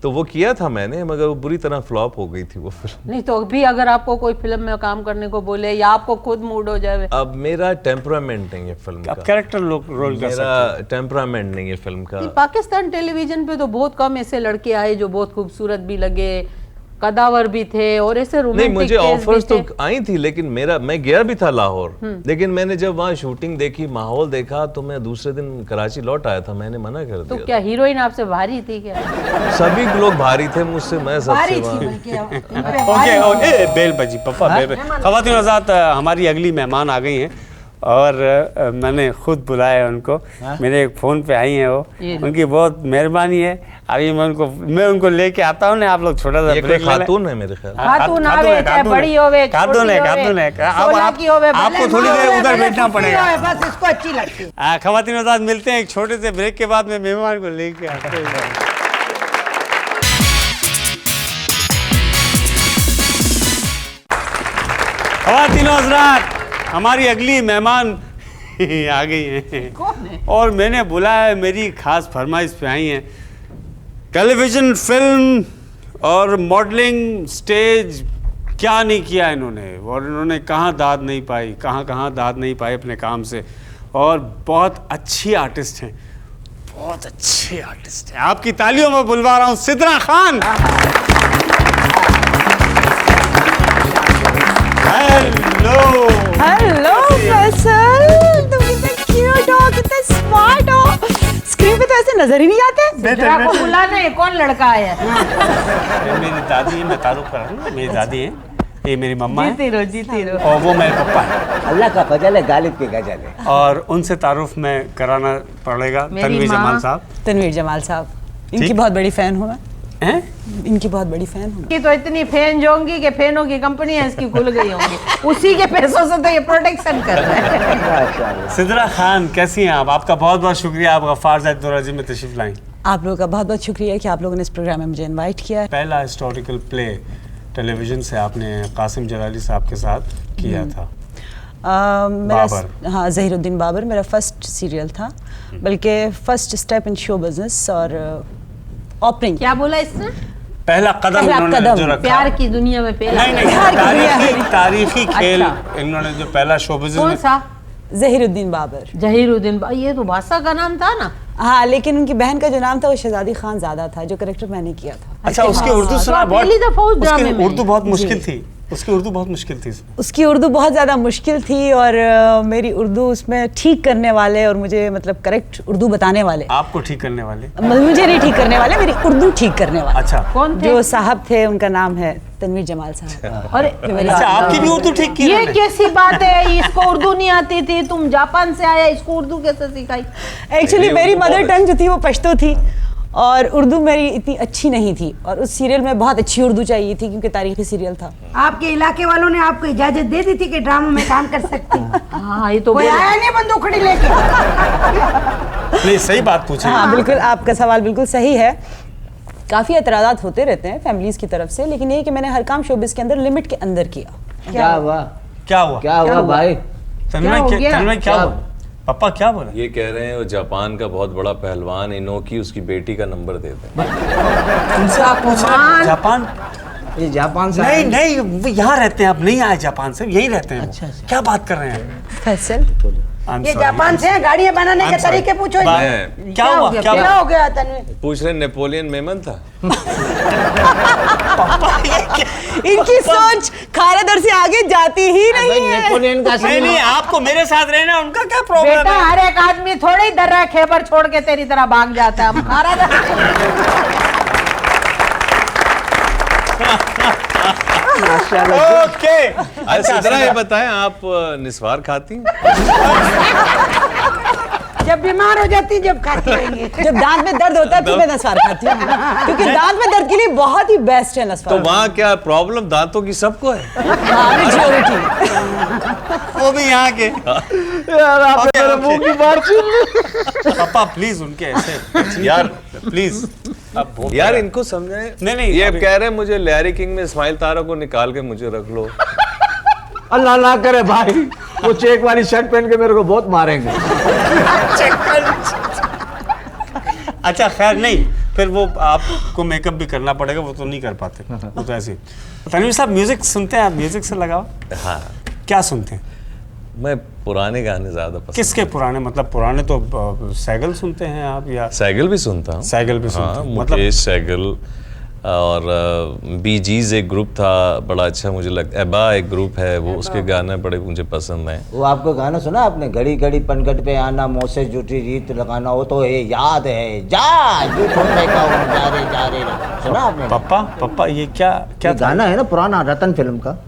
Speaker 5: तो वो किया था मैंने, मगर वो बुरी तरह फ्लॉप हो गई थी वो फिल्म।
Speaker 1: नहीं तो अभी अगर आपको कोई फिल्म में काम करने को बोले या आपको खुद मूड हो जाए?
Speaker 5: अब मेरा टेम्परामेंट नहीं है फिल्म का,
Speaker 4: कैरेक्टर रोल का
Speaker 5: मेरा टेम्परामेंट नहीं है फिल्म का।
Speaker 1: पाकिस्तान टेलीविजन पे तो बहुत कम ऐसे लड़के आए जो बहुत खूबसूरत भी लगे, कदावर भी थे, और ऐसे रोमांटिक।
Speaker 5: नहीं, मुझे ऑफर्स तो आई थी, लेकिन मैं गया भी था लाहौर, लेकिन मैंने जब वहाँ शूटिंग देखी, माहौल देखा, तो मैं दूसरे दिन कराची लौट आया था, मैंने मना कर दिया।
Speaker 1: तो क्या हीरोइन आपसे भारी थी क्या?
Speaker 5: सभी लोग भारी थे मुझसे, मैं सबसे
Speaker 4: ओके, बेल बजी पप्पा, बेल। ख़वातीन हज़रात, हमारी अगली मेहमान आ गई हैं और मैंने खुद बुलाया उनको। मेरे एक फ़ोन पे आई हैं वो, उनकी बहुत मेहरबानी है। अभी मैं उनको लेके आता हूँ ना, आप लोग छोटा सा ब्रेक।
Speaker 5: खातून है मेरे ख्याल,
Speaker 1: खातून आवे चाहे बड़ी होवे,
Speaker 4: खातून है। आपको थोड़ी देर उधर बैठना पड़ेगा,
Speaker 2: बस इसको अच्छी लगती है।
Speaker 4: ख़वातीन हज़रात, मिलते हैं एक छोटे से ब्रेक के बाद। मैं मेहमान को लेके आता हूँ। ख़वातीन और हज़रात, हमारी अगली मेहमान आ गई हैं।
Speaker 1: कौन है?
Speaker 4: और मैंने बुलाया है, मेरी खास फरमाइश पे आई हैं। टेलीविज़न, फिल्म और मॉडलिंग, स्टेज, क्या नहीं किया इन्होंने, और इन्होंने कहाँ दाद नहीं पाई, कहाँ दाद नहीं पाई अपने काम से, और बहुत अच्छी आर्टिस्ट हैं, बहुत अच्छे आर्टिस्ट हैं। आपकी तालियों में बुलवा रहा हूँ सिद्रा खान। हेलो
Speaker 6: हेलो फैसल, तुम कितने क्यूट हो, कितने स्मार्ट हो। स्क्रीन पे तो ऐसे नजर ही नहीं आते।
Speaker 1: सिद्रा को बुलाना है, कौन लड़का आया है?
Speaker 4: मेरी दादी है, मैं तारुफ कर रहा हूँ, मेरी दादी है, ये मेरी मम्मा है,
Speaker 1: जीती रहो।
Speaker 4: और वो मेरे पापा है,
Speaker 3: अल्लाह का फजल है, गालिब की गजल है।
Speaker 4: और उनसे तारुफ में कराना पड़ेगा।
Speaker 1: मेरी
Speaker 4: तनवीर
Speaker 1: माँ।
Speaker 4: जमाल साहब
Speaker 6: तनवीर जमाल साहब, इनकी
Speaker 4: ठीक।
Speaker 6: बहुत बड़ी फैन हूँ मैं,
Speaker 4: हैं?
Speaker 6: इनकी बहुत बड़ी फैन हूँ।
Speaker 1: की तो इतनी फैन होंगी कि फैनों की कंपनी है इसकी खुल गई होंगी, उसी के पैसों से तो ये प्रोटेक्शन कर रहे हैं।
Speaker 3: माशाल्लाह।
Speaker 4: सिद्रा खान कैसी हैं आप? आपका बहुत बहुत शुक्रिया, आप गफ्फार ज़ैद दोराजी में तशरीफ लाएं।
Speaker 6: आप लोगों का बहुत बहुत शुक्रिया कि आप लोगों ने इस प्रोग्राम में मुझे इनवाइट किया है।
Speaker 4: पहला हिस्टोरिकल प्ले टेलीविजन से आपने कासिम जलाली साहब के साथ किया था।
Speaker 6: मेरा हाँ, ज़हीरुद्दीन बाबर मेरा फर्स्ट सीरियल था, बल्कि first step in show business और ओपनिंग।
Speaker 1: क्या बोला इसने?
Speaker 4: पहला कदम
Speaker 6: पहला
Speaker 4: इन्होंने
Speaker 6: कदम।
Speaker 4: जो रखा।
Speaker 1: प्यार की दुनिया में पहला
Speaker 4: नहीं नहीं,
Speaker 6: प्यार की दुनिया
Speaker 4: तारीखी तारीखी खेल
Speaker 1: अच्छा।
Speaker 4: इन्होंने जो पहला शो बिजनेस
Speaker 1: कौन
Speaker 4: में।
Speaker 1: सा?
Speaker 6: ज़हीरुद्दीन बाबर।
Speaker 1: जहीरुद्दीन, ये तो बादशाह का नाम था ना?
Speaker 6: हाँ, लेकिन उनकी बहन का जो नाम था वो शहजादी खान ज़्यादा था, जो करेक्टर मैंने किया था।
Speaker 4: अच्छा, उसकी उर्दू
Speaker 1: तो
Speaker 4: सुना
Speaker 1: आप
Speaker 4: बहुत,
Speaker 1: पहली दफा उस ड्रामे
Speaker 4: उसकी
Speaker 1: में?
Speaker 4: उर्दू बहुत मुश्किल थी, उसकी उर्दू बहुत मुश्किल थी इसमें।
Speaker 6: उसकी उर्दू बहुत ज़्यादा मुश्किल थी, और मेरी उर्दू उसमें ठीक करने वाले और मुझे मतलब करेक्ट उर्दू बताने वाले,
Speaker 4: आपको ठीक करने वाले।
Speaker 6: मुझे नहीं ठीक करने वाले, मेरी उर्दू ठीक करने वाले
Speaker 4: अच्छा
Speaker 1: कौन थे?
Speaker 6: जो साहब थे, उनका नाम है तनवीर जमाल साहब।
Speaker 1: अरे
Speaker 4: अच्छा, आपकी भी उर्दू ठीक की
Speaker 1: ये
Speaker 4: इन्होंने?
Speaker 1: कैसी बात है? इसको उर्दू नहीं आती थी, तुम जापान से आया, इसको उर्दू कैसे सिखाई?
Speaker 6: एक्चुअली
Speaker 5: मेरी
Speaker 6: मेरी
Speaker 5: उर्दू
Speaker 6: मदर
Speaker 5: बहुत
Speaker 6: टंग जो थी वो पश्तो थी, और उर्दू मेरी इतनी अच्छी नहीं थी, और उस सीरियल में बहुत अच्छी उर्दू चाहिए थी क्योंकि तारीखी सीरियल था।
Speaker 2: आपके इलाके वालों ने आपको इजाजत दे दी थी कि ड्रामा में काम कर सकती हैं?
Speaker 1: हाँ, ये तो
Speaker 2: कोई
Speaker 1: बोला।
Speaker 2: आया नहीं बंदूकड़ी लेके?
Speaker 4: नहीं, सही बात पूछी।
Speaker 6: हाँ बिल्कुल, आपका सवाल बिल्कुल सही है। काफ़ी एतराज़ात होते रहते हैं फैमिलीज़ की तरफ से, लेकिन ये कि मैंने हर काम शोबिस के अंदर लिमिट के अंदर किया।
Speaker 3: क्या हुआ?
Speaker 4: क्या हुआ?
Speaker 3: क्या हुआ भाई?
Speaker 1: क्या हो गया?
Speaker 4: तन्मय क्या हुआ? पापा क्या बोला?
Speaker 5: ये कह रहे हैं वो जापान का बहुत बड़ा पहलवान इनोकी उसकी बेटी का नंबर दे दें।
Speaker 4: तुमसे आप पूछ रहे हैं जापान?
Speaker 3: ये जापान से
Speaker 4: नहीं
Speaker 3: आए?
Speaker 4: नहीं, वो यहाँ रहते हैं, अब नहीं आए जापान से, यही रहते हैं।
Speaker 3: अच्छा, अच्छा।
Speaker 4: क्या बात कर रहे हैं?
Speaker 6: फैसल,
Speaker 4: I'm
Speaker 2: ये
Speaker 4: sorry.
Speaker 2: जापान से हैं, गाड़ियां बनाने
Speaker 4: I'm
Speaker 2: के
Speaker 4: sorry.
Speaker 2: तरीके पूछो।
Speaker 5: मैं
Speaker 4: क्या हुआ? क्या
Speaker 2: क्या
Speaker 4: हुआ?
Speaker 2: हो गया तन्वीर?
Speaker 5: पूछ रहे नेपोलियन मेमन था।
Speaker 6: इनकी सोच खारादर से आगे जाती ही
Speaker 3: भाई
Speaker 6: नहीं है।
Speaker 3: नेपोलियन का
Speaker 4: नहीं नहीं, आपको मेरे साथ रहना, उनका क्या प्रॉब्लम
Speaker 1: बेटा,
Speaker 4: है?
Speaker 1: हर एक आदमी थोड़ी दर्रा खेबर छोड़ के तेरी तरह भाग जाता है। हमारा
Speaker 4: ओके।
Speaker 5: अच्छा जरा ये बताएं, आप निस्वार खाती हैं?
Speaker 2: जब बीमार हो जाती जब खाती रहेंगे।
Speaker 6: जब दांत में दर्द होता है तो मैं नस्वार खाती हूँ, क्योंकि दांत में दर्द के लिए बहुत ही बेस्ट है
Speaker 5: तो
Speaker 6: नस्वार।
Speaker 5: वहाँ क्या प्रॉब्लम दांतों की सबको है?
Speaker 6: हाँ, majority।
Speaker 4: वो भी यहाँ के।
Speaker 3: यार आपने मेरे मुंह की बात छीन ली।
Speaker 4: पापा प्लीज उनके ऐसे
Speaker 5: यार
Speaker 4: प्लीज। अब
Speaker 5: यार इनको समझे।
Speaker 4: नहीं,
Speaker 5: ये
Speaker 4: अभी-
Speaker 5: कह रहे हैं मुझे लैरी किंग में इस्माइल तारा को निकाल के मुझे रख लो।
Speaker 3: अल्लाह ना करे भाई, वो चेक वाली शर्ट पहन के मेरे को बहुत मारेंगे।
Speaker 4: अच्छा खैर, नहीं फिर वो आपको मेकअप भी करना पड़ेगा, वो तो नहीं कर पाते, वो तो ऐसे ही। तनवीर साहब म्यूजिक सुनते हैं आप? म्यूजिक से लगाओ।
Speaker 5: हाँ,
Speaker 4: क्या सुनते हैं?
Speaker 5: मैं पुराने गाने ज्यादा पसंद।
Speaker 4: किसके पुराने? मतलब पुराने तो सैगल सुनते हैं आप, या
Speaker 5: सैगल भी सुनता हूँ।
Speaker 4: सैगल भी सुनते
Speaker 5: हाँ,
Speaker 4: हैं? मतलब
Speaker 5: मुकेश सैगल और बी जीज एक ग्रुप था बड़ा अच्छा मुझे लगता है। एबा एक ग्रुप है, वो उसके गाने बड़े मुझे पसंद हैं।
Speaker 3: वो आपको गाना सुना आपने? घड़ी घड़ी पनघट पे आना, मुँह से जूठी रीत लगाना, वो तो ये याद है। जा झूठ होने का वो जा रे सुना आपने?
Speaker 4: पापा ये क्या
Speaker 3: क्या
Speaker 4: था?
Speaker 3: गाना है ना पुराना, रतन फिल्म का।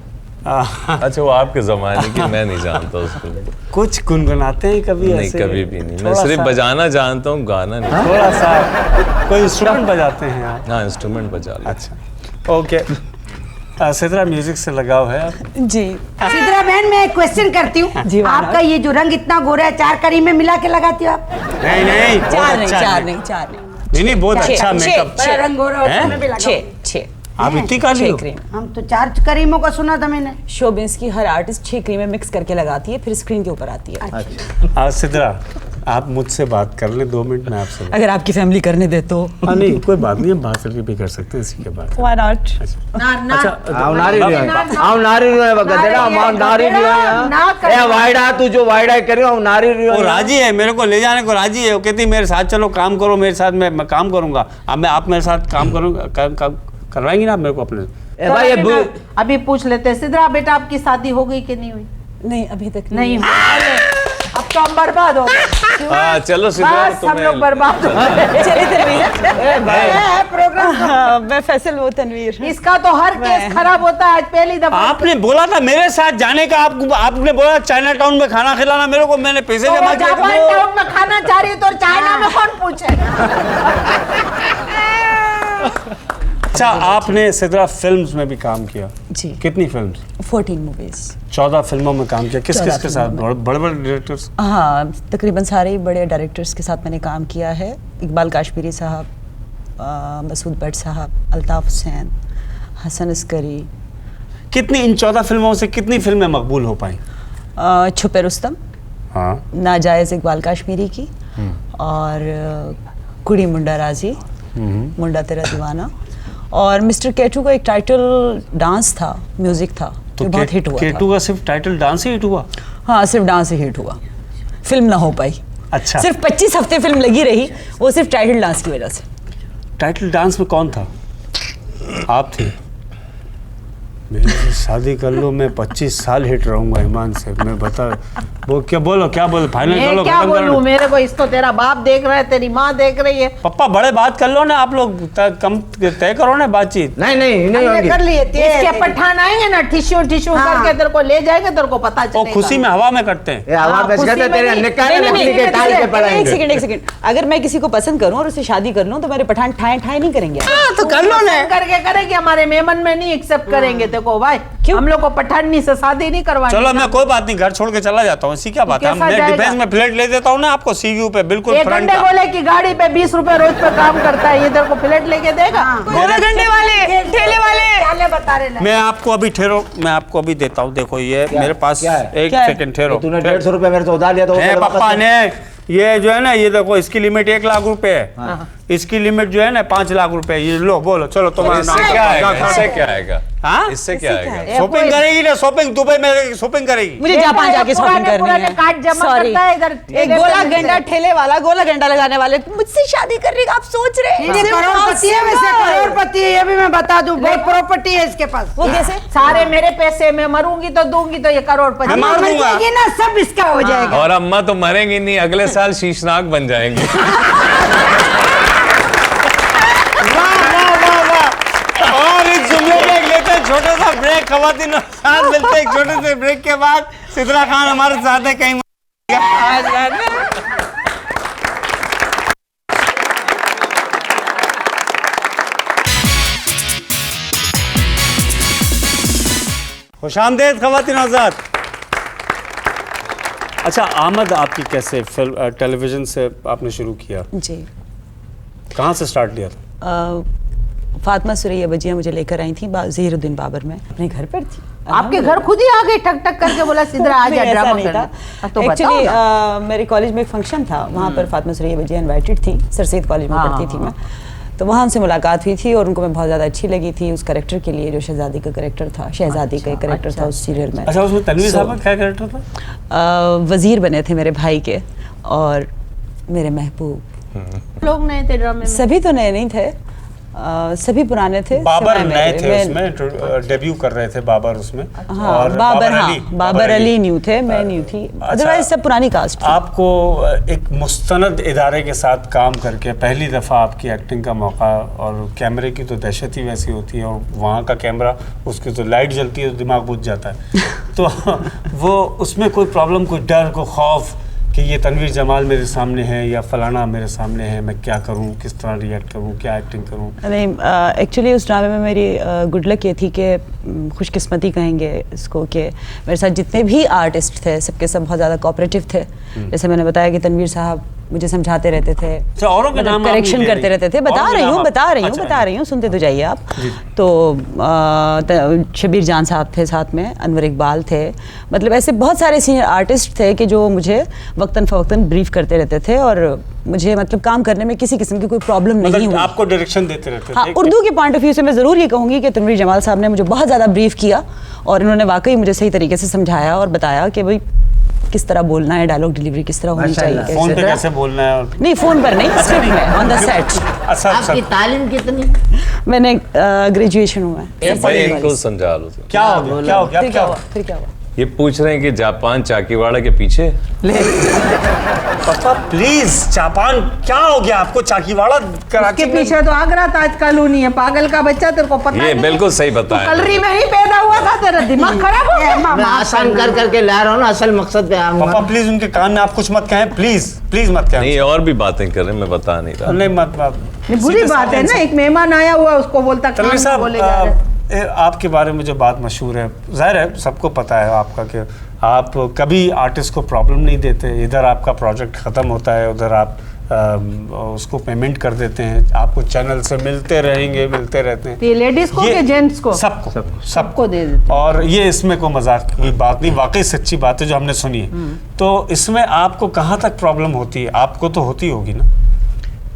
Speaker 5: अच्छा वो आपके ज़माने की, मैं नहीं जानता उसको।
Speaker 4: कुछ गुनगुनाते हैं कभी?
Speaker 5: नहीं
Speaker 4: ऐसे
Speaker 5: कभी भी नहीं, मैं
Speaker 4: थोड़ा
Speaker 5: सिर्फ
Speaker 4: सा-
Speaker 5: बजाना जानता हूँ, गाना नहीं।
Speaker 4: थोड़ा सा कोई इंस्ट्रूमेंट बजाते हैं आप?
Speaker 5: हाँ इंस्ट्रूमेंट बजा लो।
Speaker 4: अच्छा ओके। सिद्रा म्यूजिक से लगाव है आप?
Speaker 6: जी,
Speaker 2: सिद्रा बहन, मैं एक क्वेश्चन करती हूँ।
Speaker 6: जी, वाह।
Speaker 2: आपका ये जो रंग इतना गोरा है, 4 करी में मिला के लगाती हो आप?
Speaker 4: नहीं बहुत
Speaker 6: चार नहीं,
Speaker 4: अच्छा
Speaker 6: चार
Speaker 4: है।
Speaker 6: नहीं, चार नहीं,
Speaker 4: नहीं बहुत
Speaker 6: छः,
Speaker 4: अच्छा
Speaker 6: छः,
Speaker 4: मेकअप।
Speaker 2: बड़ा रंग गोरा होता है,
Speaker 4: हैं?
Speaker 2: मैं भी लगाऊंगी।
Speaker 6: 6।
Speaker 4: आप इतनी काली
Speaker 6: 6
Speaker 4: हो?
Speaker 6: क्रीम।
Speaker 2: हम तो 4 करीमों का सुना था मैंने।
Speaker 6: शोबिस की हर आर्टिस्ट 6 क्रीमें मिक्स करके लगाती है, फिर स्क्रीन के ऊपर आती है।
Speaker 4: सिद्रा, आप मुझसे बात कर लें 2 मिनट में आपसे
Speaker 6: अगर आपकी फैमिली करने दे तो।
Speaker 4: हाँ नहीं कोई बात नहीं, हम बात करके भी कर सकते हैं इसी के बाद।
Speaker 6: Why not?
Speaker 3: आओ नारी रियो आओ नारी रियो बगत देना हम नारी रियो ए वाइडा तू जो वाइडा कर रही हो नारी रियो
Speaker 4: वो राजी है, मेरे को ले जाने को राजी है। वो कहती मेरे साथ चलो काम करो मेरे साथ, मैं काम करूंगा। अब आप मेरे साथ काम करूंगा, करवाएंगी ना आप मेरे को अपने?
Speaker 3: ए भाई ये
Speaker 1: अभी पूछ लेते हैं सिद्रा बेटा, आपकी शादी हो गई कि नहीं हुई?
Speaker 6: नहीं अभी तक
Speaker 1: नहीं हुई। अरे, अब तो हम बर्बाद हो गए।
Speaker 5: हाँ चलो सिद्रा,
Speaker 1: बस हम लोग बर्बाद हो गए।
Speaker 6: चलिए तनवीर प्रोग्राम मैं फैसल वो तनवीर।
Speaker 1: इसका तो हर केस खराब होता है। आज पहली दफा
Speaker 4: आपने बोला था मेरे साथ जाने का, आपने बोला चाइना टाउन में खाना खिलाना मेरे को, मैंने पैसे
Speaker 1: तो
Speaker 4: जमा
Speaker 1: वो
Speaker 4: किए
Speaker 1: जापान
Speaker 4: थे।
Speaker 1: टाउन में खाना चाह रही है तो चाइना में कौन पूछे?
Speaker 4: अच्छा, आपने सिद्रा फिल्म्स में भी काम किया?
Speaker 6: जी।
Speaker 4: कितनी फिल्म्स?
Speaker 6: 14 मूवीज।
Speaker 4: 14 फिल्मों में काम किया। किस
Speaker 6: 14
Speaker 4: किस के साथ?
Speaker 6: फिल्मों
Speaker 4: बड़े बड़े डायरेक्टर्स?
Speaker 6: हाँ तकरीबन सारे ही बड़े डायरेक्टर्स के साथ मैंने काम किया है। इकबाल काश्मीरी साहब, मसूद भट्ट साहब, अल्ताफ हुसैन, हसन अस्करी।
Speaker 4: कितनी इन 14 फिल्मों से कितनी फिल्में मकबूल हो पाई?
Speaker 6: छुपे रुस्तम,
Speaker 4: हाँ,
Speaker 6: नाजायज़ इकबाल काश्मीरी की, और कुड़ी मुंडा राजी, मुंडा तेरा दीवाना, और मिस्टर केटू का एक टाइटल डांस था, म्यूजिक था,
Speaker 4: तो
Speaker 6: जो बहुत हिट हुआ
Speaker 4: केटू का सिर्फ टाइटल डांस ही हिट हुआ?
Speaker 6: हाँ सिर्फ डांस ही हिट हुआ, फिल्म ना हो पाई।
Speaker 4: अच्छा,
Speaker 6: सिर्फ 25 हफ्ते फिल्म लगी रही, वो सिर्फ टाइटल डांस की वजह से।
Speaker 4: टाइटल डांस में कौन था? आप थे? मेरे से शादी कर लो, मैं 25 साल हिट रहूंगा ईमान से। मैं बता वो क्या बोलो फाइनल कर
Speaker 1: मैं
Speaker 4: लो,
Speaker 1: क्या
Speaker 4: खत्म कर
Speaker 1: बोलूं?
Speaker 4: लो।
Speaker 1: मेरे को इसको तेरा बाप देख रहा है, तेरी माँ देख रही है।
Speaker 4: पप्पा बड़े बात कर लो ना, आप लोग कम तय करो ना बातचीत।
Speaker 3: नहीं
Speaker 2: हमने
Speaker 3: होगी
Speaker 2: कर लिए
Speaker 1: इसके पठान आएंगे ना, टिश्यू करके तेरे को ले जाएंगे, तेरे को पता
Speaker 4: वो
Speaker 1: चलेगा।
Speaker 4: खुशी में हवा में करते हैं।
Speaker 3: ये हवा में
Speaker 1: खुशी
Speaker 3: कहते
Speaker 1: में
Speaker 3: तेरे
Speaker 1: नहीं,
Speaker 3: निकाले
Speaker 6: नहीं,
Speaker 3: लकड़ी के
Speaker 6: नहीं,
Speaker 3: टाल के पड़ेंगे।
Speaker 6: एक सेकंड। अगर मैं किसी को पसंद करूं और उससे शादी कर लूं तो मेरे पठान ठाए ठाए नहीं करेंगे।
Speaker 1: तो कर लो ना, करके करेंगे। हमारे मेमन में नहीं एक्सेप्ट करेंगे देखो भाई।
Speaker 6: क्यों?
Speaker 1: हम लोग को पठानी से शादी नहीं करवानी।
Speaker 4: चलो मैं कोई बात नहीं, घर छोड़ के चला जाता हूँ, इसी क्या बात है।
Speaker 1: कैसा
Speaker 4: मैं
Speaker 1: जाएगा?
Speaker 4: डिफेंस में फ्लैट ले देता हूँ ना आपको, सीयू पे बिल्कुल
Speaker 1: एक
Speaker 4: फ्रंट
Speaker 1: घंटे
Speaker 4: का।
Speaker 1: बोले कि गाड़ी पे 20 रुपए रोज पे काम करता है, इधर को फ्लैट लेके देगा।
Speaker 6: गोला गंडे वाले, ठेले वाले।
Speaker 1: बता रहे
Speaker 4: मैं आपको अभी ठहरो, मैं आपको अभी देता हूँ। देखो ये मेरे पास
Speaker 3: क्या है?
Speaker 4: एक
Speaker 6: क्या है?
Speaker 4: सेकंड ठहरो।
Speaker 3: तूने 150 रुपए मेरे से उधार लिया तो वो
Speaker 4: है
Speaker 3: मेरे वापस
Speaker 4: पापा
Speaker 3: कर।
Speaker 4: ने ये जो है ना, ये देखो इसकी लिमिट 1 लाख रुपए है, इसकी लिमिट जो है ना 5 लाख रुपए। ये लो बोलो, चलो तुम्हारा
Speaker 5: इससे
Speaker 4: नाम
Speaker 5: क्या आएगा?
Speaker 4: क्या?
Speaker 5: इससे क्या आएगा?
Speaker 4: हाँ?
Speaker 5: इससे क्या आएगा?
Speaker 4: शॉपिंग करेगी ना, शॉपिंग दुबई में शॉपिंग करेगी।
Speaker 6: मुझे जापान जाके शॉपिंग करनी है।
Speaker 1: कार्ड जमा
Speaker 6: Sorry।
Speaker 1: करता है इधर
Speaker 6: एक गोला गंडा ठेले वाला, गोला गंडा लगाने वाले मुझसे शादी करने का आप सोच रहे हैं?
Speaker 2: ये करोड़पति है, वैसे करोड़पति है, ये भी मैं बता दूं, बहुत प्रॉपर्टी है इसके पास।
Speaker 6: वो कैसे?
Speaker 1: सारे मेरे पैसे, मैं मरूंगी तो दूंगी तो ये करोड़पति।
Speaker 4: मैं मार
Speaker 2: मर
Speaker 4: दूंगा।
Speaker 2: जाएगी ना, सब इसका हो जाएगा।
Speaker 5: और अम्मा तो मरेंगी नहीं, अगले साल शीशनाग बन जाएंगे।
Speaker 4: और इस जुमले में एक लेते हैं छोटा सा ब्रेक। खवातीन और साथ मिलते हैं एक छोटे से ब्रेक के बाद। सिद्रा खान हमारे साथ है कहीं। खुशामदेद खवातीन आज़ाद। अच्छा, आमद आपकी कैसे फिल्म टेलीविजन से आपने शुरू किया?
Speaker 6: जी,
Speaker 4: कहाँ से स्टार्ट लिया था?
Speaker 6: फातिमा सुरैया बजिया मुझे लेकर आई थी ज़हीरुद्दीन बाबर में, अपने घर पर थी।
Speaker 1: आपके घर खुद ही आ गए ठक ठक करके, बोला सिद्रा आ जा
Speaker 6: नहीं, ऐसा
Speaker 1: ड्रामा
Speaker 6: नहीं
Speaker 1: करना।
Speaker 6: था।
Speaker 1: तो बताओ
Speaker 6: एक्चुअली
Speaker 1: ना।
Speaker 6: मेरे कॉलेज में एक फंक्शन था, वहाँ पर फातिमा सुरैया बजिया इनवाइटेड थी। सर सैयद कॉलेज में पढ़ती थी मैं, तो वहाँ उनसे मुलाकात हुई थी और उनको मैं बहुत ज़्यादा अच्छी लगी थी उस कैरेक्टर के लिए, जो शहजादी का कैरेक्टर था। शहजादी का एक कैरेक्टर था उस सीरियल में।
Speaker 4: अच्छा, उसमें तनवीर साहब का क्या कैरेक्टर था?
Speaker 6: वजीर बने थे मेरे भाई के और मेरे महबूब।
Speaker 1: लोग नए थे ड्रामे में।
Speaker 6: सभी तो नए नहीं थे, सभी पुराने थे।
Speaker 4: बाबर
Speaker 6: सिवाय
Speaker 4: नए
Speaker 6: मेरे।
Speaker 4: थे
Speaker 6: मैं-
Speaker 4: उसमें, डेब्यू कर रहे थे बाबर उसमें।
Speaker 6: हाँ,
Speaker 4: और
Speaker 6: बाबर अली न्यू थे, मैं न्यू थी। अदरवाइज सब पुरानी कास्ट थी।
Speaker 4: आपको एक मुस्तनद इदारे के साथ काम करके पहली दफ़ा आपकी एक्टिंग का मौका, और कैमरे की तो दहशत ही वैसी होती है, और वहाँ का कैमरा, उसकी तो लाइट जलती है तो दिमाग बुझ जाता है। तो वो उसमें कोई प्रॉब्लम, कोई डर, कोई खौफ कि ये तनवीर जमाल मेरे सामने है या फलाना मेरे सामने है, मैं क्या करूँ, किस तरह रिएक्ट करूँ, क्या एक्टिंग करूँ?
Speaker 6: नहीं, एक्चुअली उस ड्रामे में मेरी गुड लक ये थी कि खुशकिस्मती कहेंगे इसको, कि मेरे साथ जितने भी आर्टिस्ट थे सबके सब बहुत ज़्यादा कोऑपरेटिव थे। जैसे मैंने बताया कि तनवीर साहब मुझे समझाते रहते थे,
Speaker 4: अच्छा, औरों के नाम आप नहीं
Speaker 6: करेक्शन
Speaker 4: ले
Speaker 6: करते
Speaker 4: रही?
Speaker 6: रहते थे।
Speaker 4: औरों
Speaker 6: बता
Speaker 4: के
Speaker 6: रही
Speaker 4: नाम
Speaker 6: हूँ
Speaker 4: आप- अच्छा,
Speaker 6: बता रही हूँ, सुनते तो जाइए आप।
Speaker 4: जी।
Speaker 6: तो शबीर जान साहब थे साथ में, अनवर इकबाल थे, मतलब ऐसे बहुत सारे सीनियर आर्टिस्ट थे कि जो मुझे वक्तन फ़वक्तन ब्रीफ करते रहते थे और मुझे मतलब काम करने में किसी किस्म की कोई प्रॉब्लम नहीं
Speaker 4: मतलब
Speaker 6: हुई।
Speaker 4: आपको डायरेक्शन देते रहते
Speaker 6: हाँ,
Speaker 4: थे?
Speaker 6: उर्दू के पॉइंट ऑफ व्यू से मैं ज़रूर ये कहूँगी कि तनवीर जमाल साहब ने मुझे बहुत ज़्यादा ब्रीफ किया और इन्होंने वाकई मुझे सही तरीके से समझाया और बताया कि भाई किस तरह बोलना है, डायलॉग डिलीवरी किस तरह होनी चाहिए,
Speaker 4: फोन पे
Speaker 6: etc.
Speaker 4: कैसे बोलना है और
Speaker 6: नहीं, फोन पर नहीं, स्क्रिप्ट में, ऑन द सेट।
Speaker 4: अच्छा
Speaker 3: आपकी तालीम कितनी?
Speaker 6: मैंने ग्रेजुएशन हुआ है।
Speaker 5: भाई इनको समझा लो।
Speaker 4: क्या हो गया, क्या हो गया,
Speaker 6: फिर
Speaker 4: क्या
Speaker 6: क्या
Speaker 4: हुआ?
Speaker 6: हुआ, फिर क्या हुआ?
Speaker 5: ये पूछ रहे हैं कि जापान चाकीवाड़ा के पीछे।
Speaker 4: पापा प्लीज, जापान क्या हो गया आपको? चाकीवाड़ा कराची
Speaker 1: के
Speaker 4: में
Speaker 1: पीछे तो आगरा ताज कॉलोनी है, पागल का बच्चा, तेरे को पता
Speaker 5: ये
Speaker 1: नहीं है?
Speaker 5: बिल्कुल सही
Speaker 1: तू
Speaker 5: बताया।
Speaker 1: कलरी में ही पैदा हुआ था, तेरा दिमाग खराब हो गया।
Speaker 3: मैं आसान कर करके ला रहा हूँ ना, असल मकसद पे
Speaker 4: पापा
Speaker 3: आऊंगा।
Speaker 4: प्लीज उनके कान में आप कुछ मत कहें, प्लीज प्लीज मत कहें।
Speaker 5: नहीं, और भी बातें कर रहे हैं, मैं बता नहीं रहा।
Speaker 4: नहीं मत
Speaker 1: ये बुरी बात है ना, एक मेहमान आया हुआ है, उसको बोलता
Speaker 4: तनवीर
Speaker 1: कान
Speaker 4: साहब,
Speaker 1: बोले जा रहे हैं।
Speaker 4: आपके बारे में जो बात मशहूर है, जाहिर है सबको पता है आपका कि आप कभी आर्टिस्ट को प्रॉब्लम नहीं देते। इधर आपका प्रोजेक्ट ख़त्म होता है, उधर आप उसको पेमेंट कर देते हैं, आपको चैनल से मिलते रहेंगे, मिलते रहते हैं।
Speaker 1: ये लेडीज को
Speaker 4: ये
Speaker 1: कि जेंट्स को?
Speaker 4: सबको
Speaker 1: सबको दे देते।
Speaker 4: और ये इसमें कोई मजाक की बात नहीं, वाकई सच्ची बात है जो हमने सुनी है। तो इसमें आपको कहाँ तक प्रॉब्लम होती है? आपको तो होती होगी ना?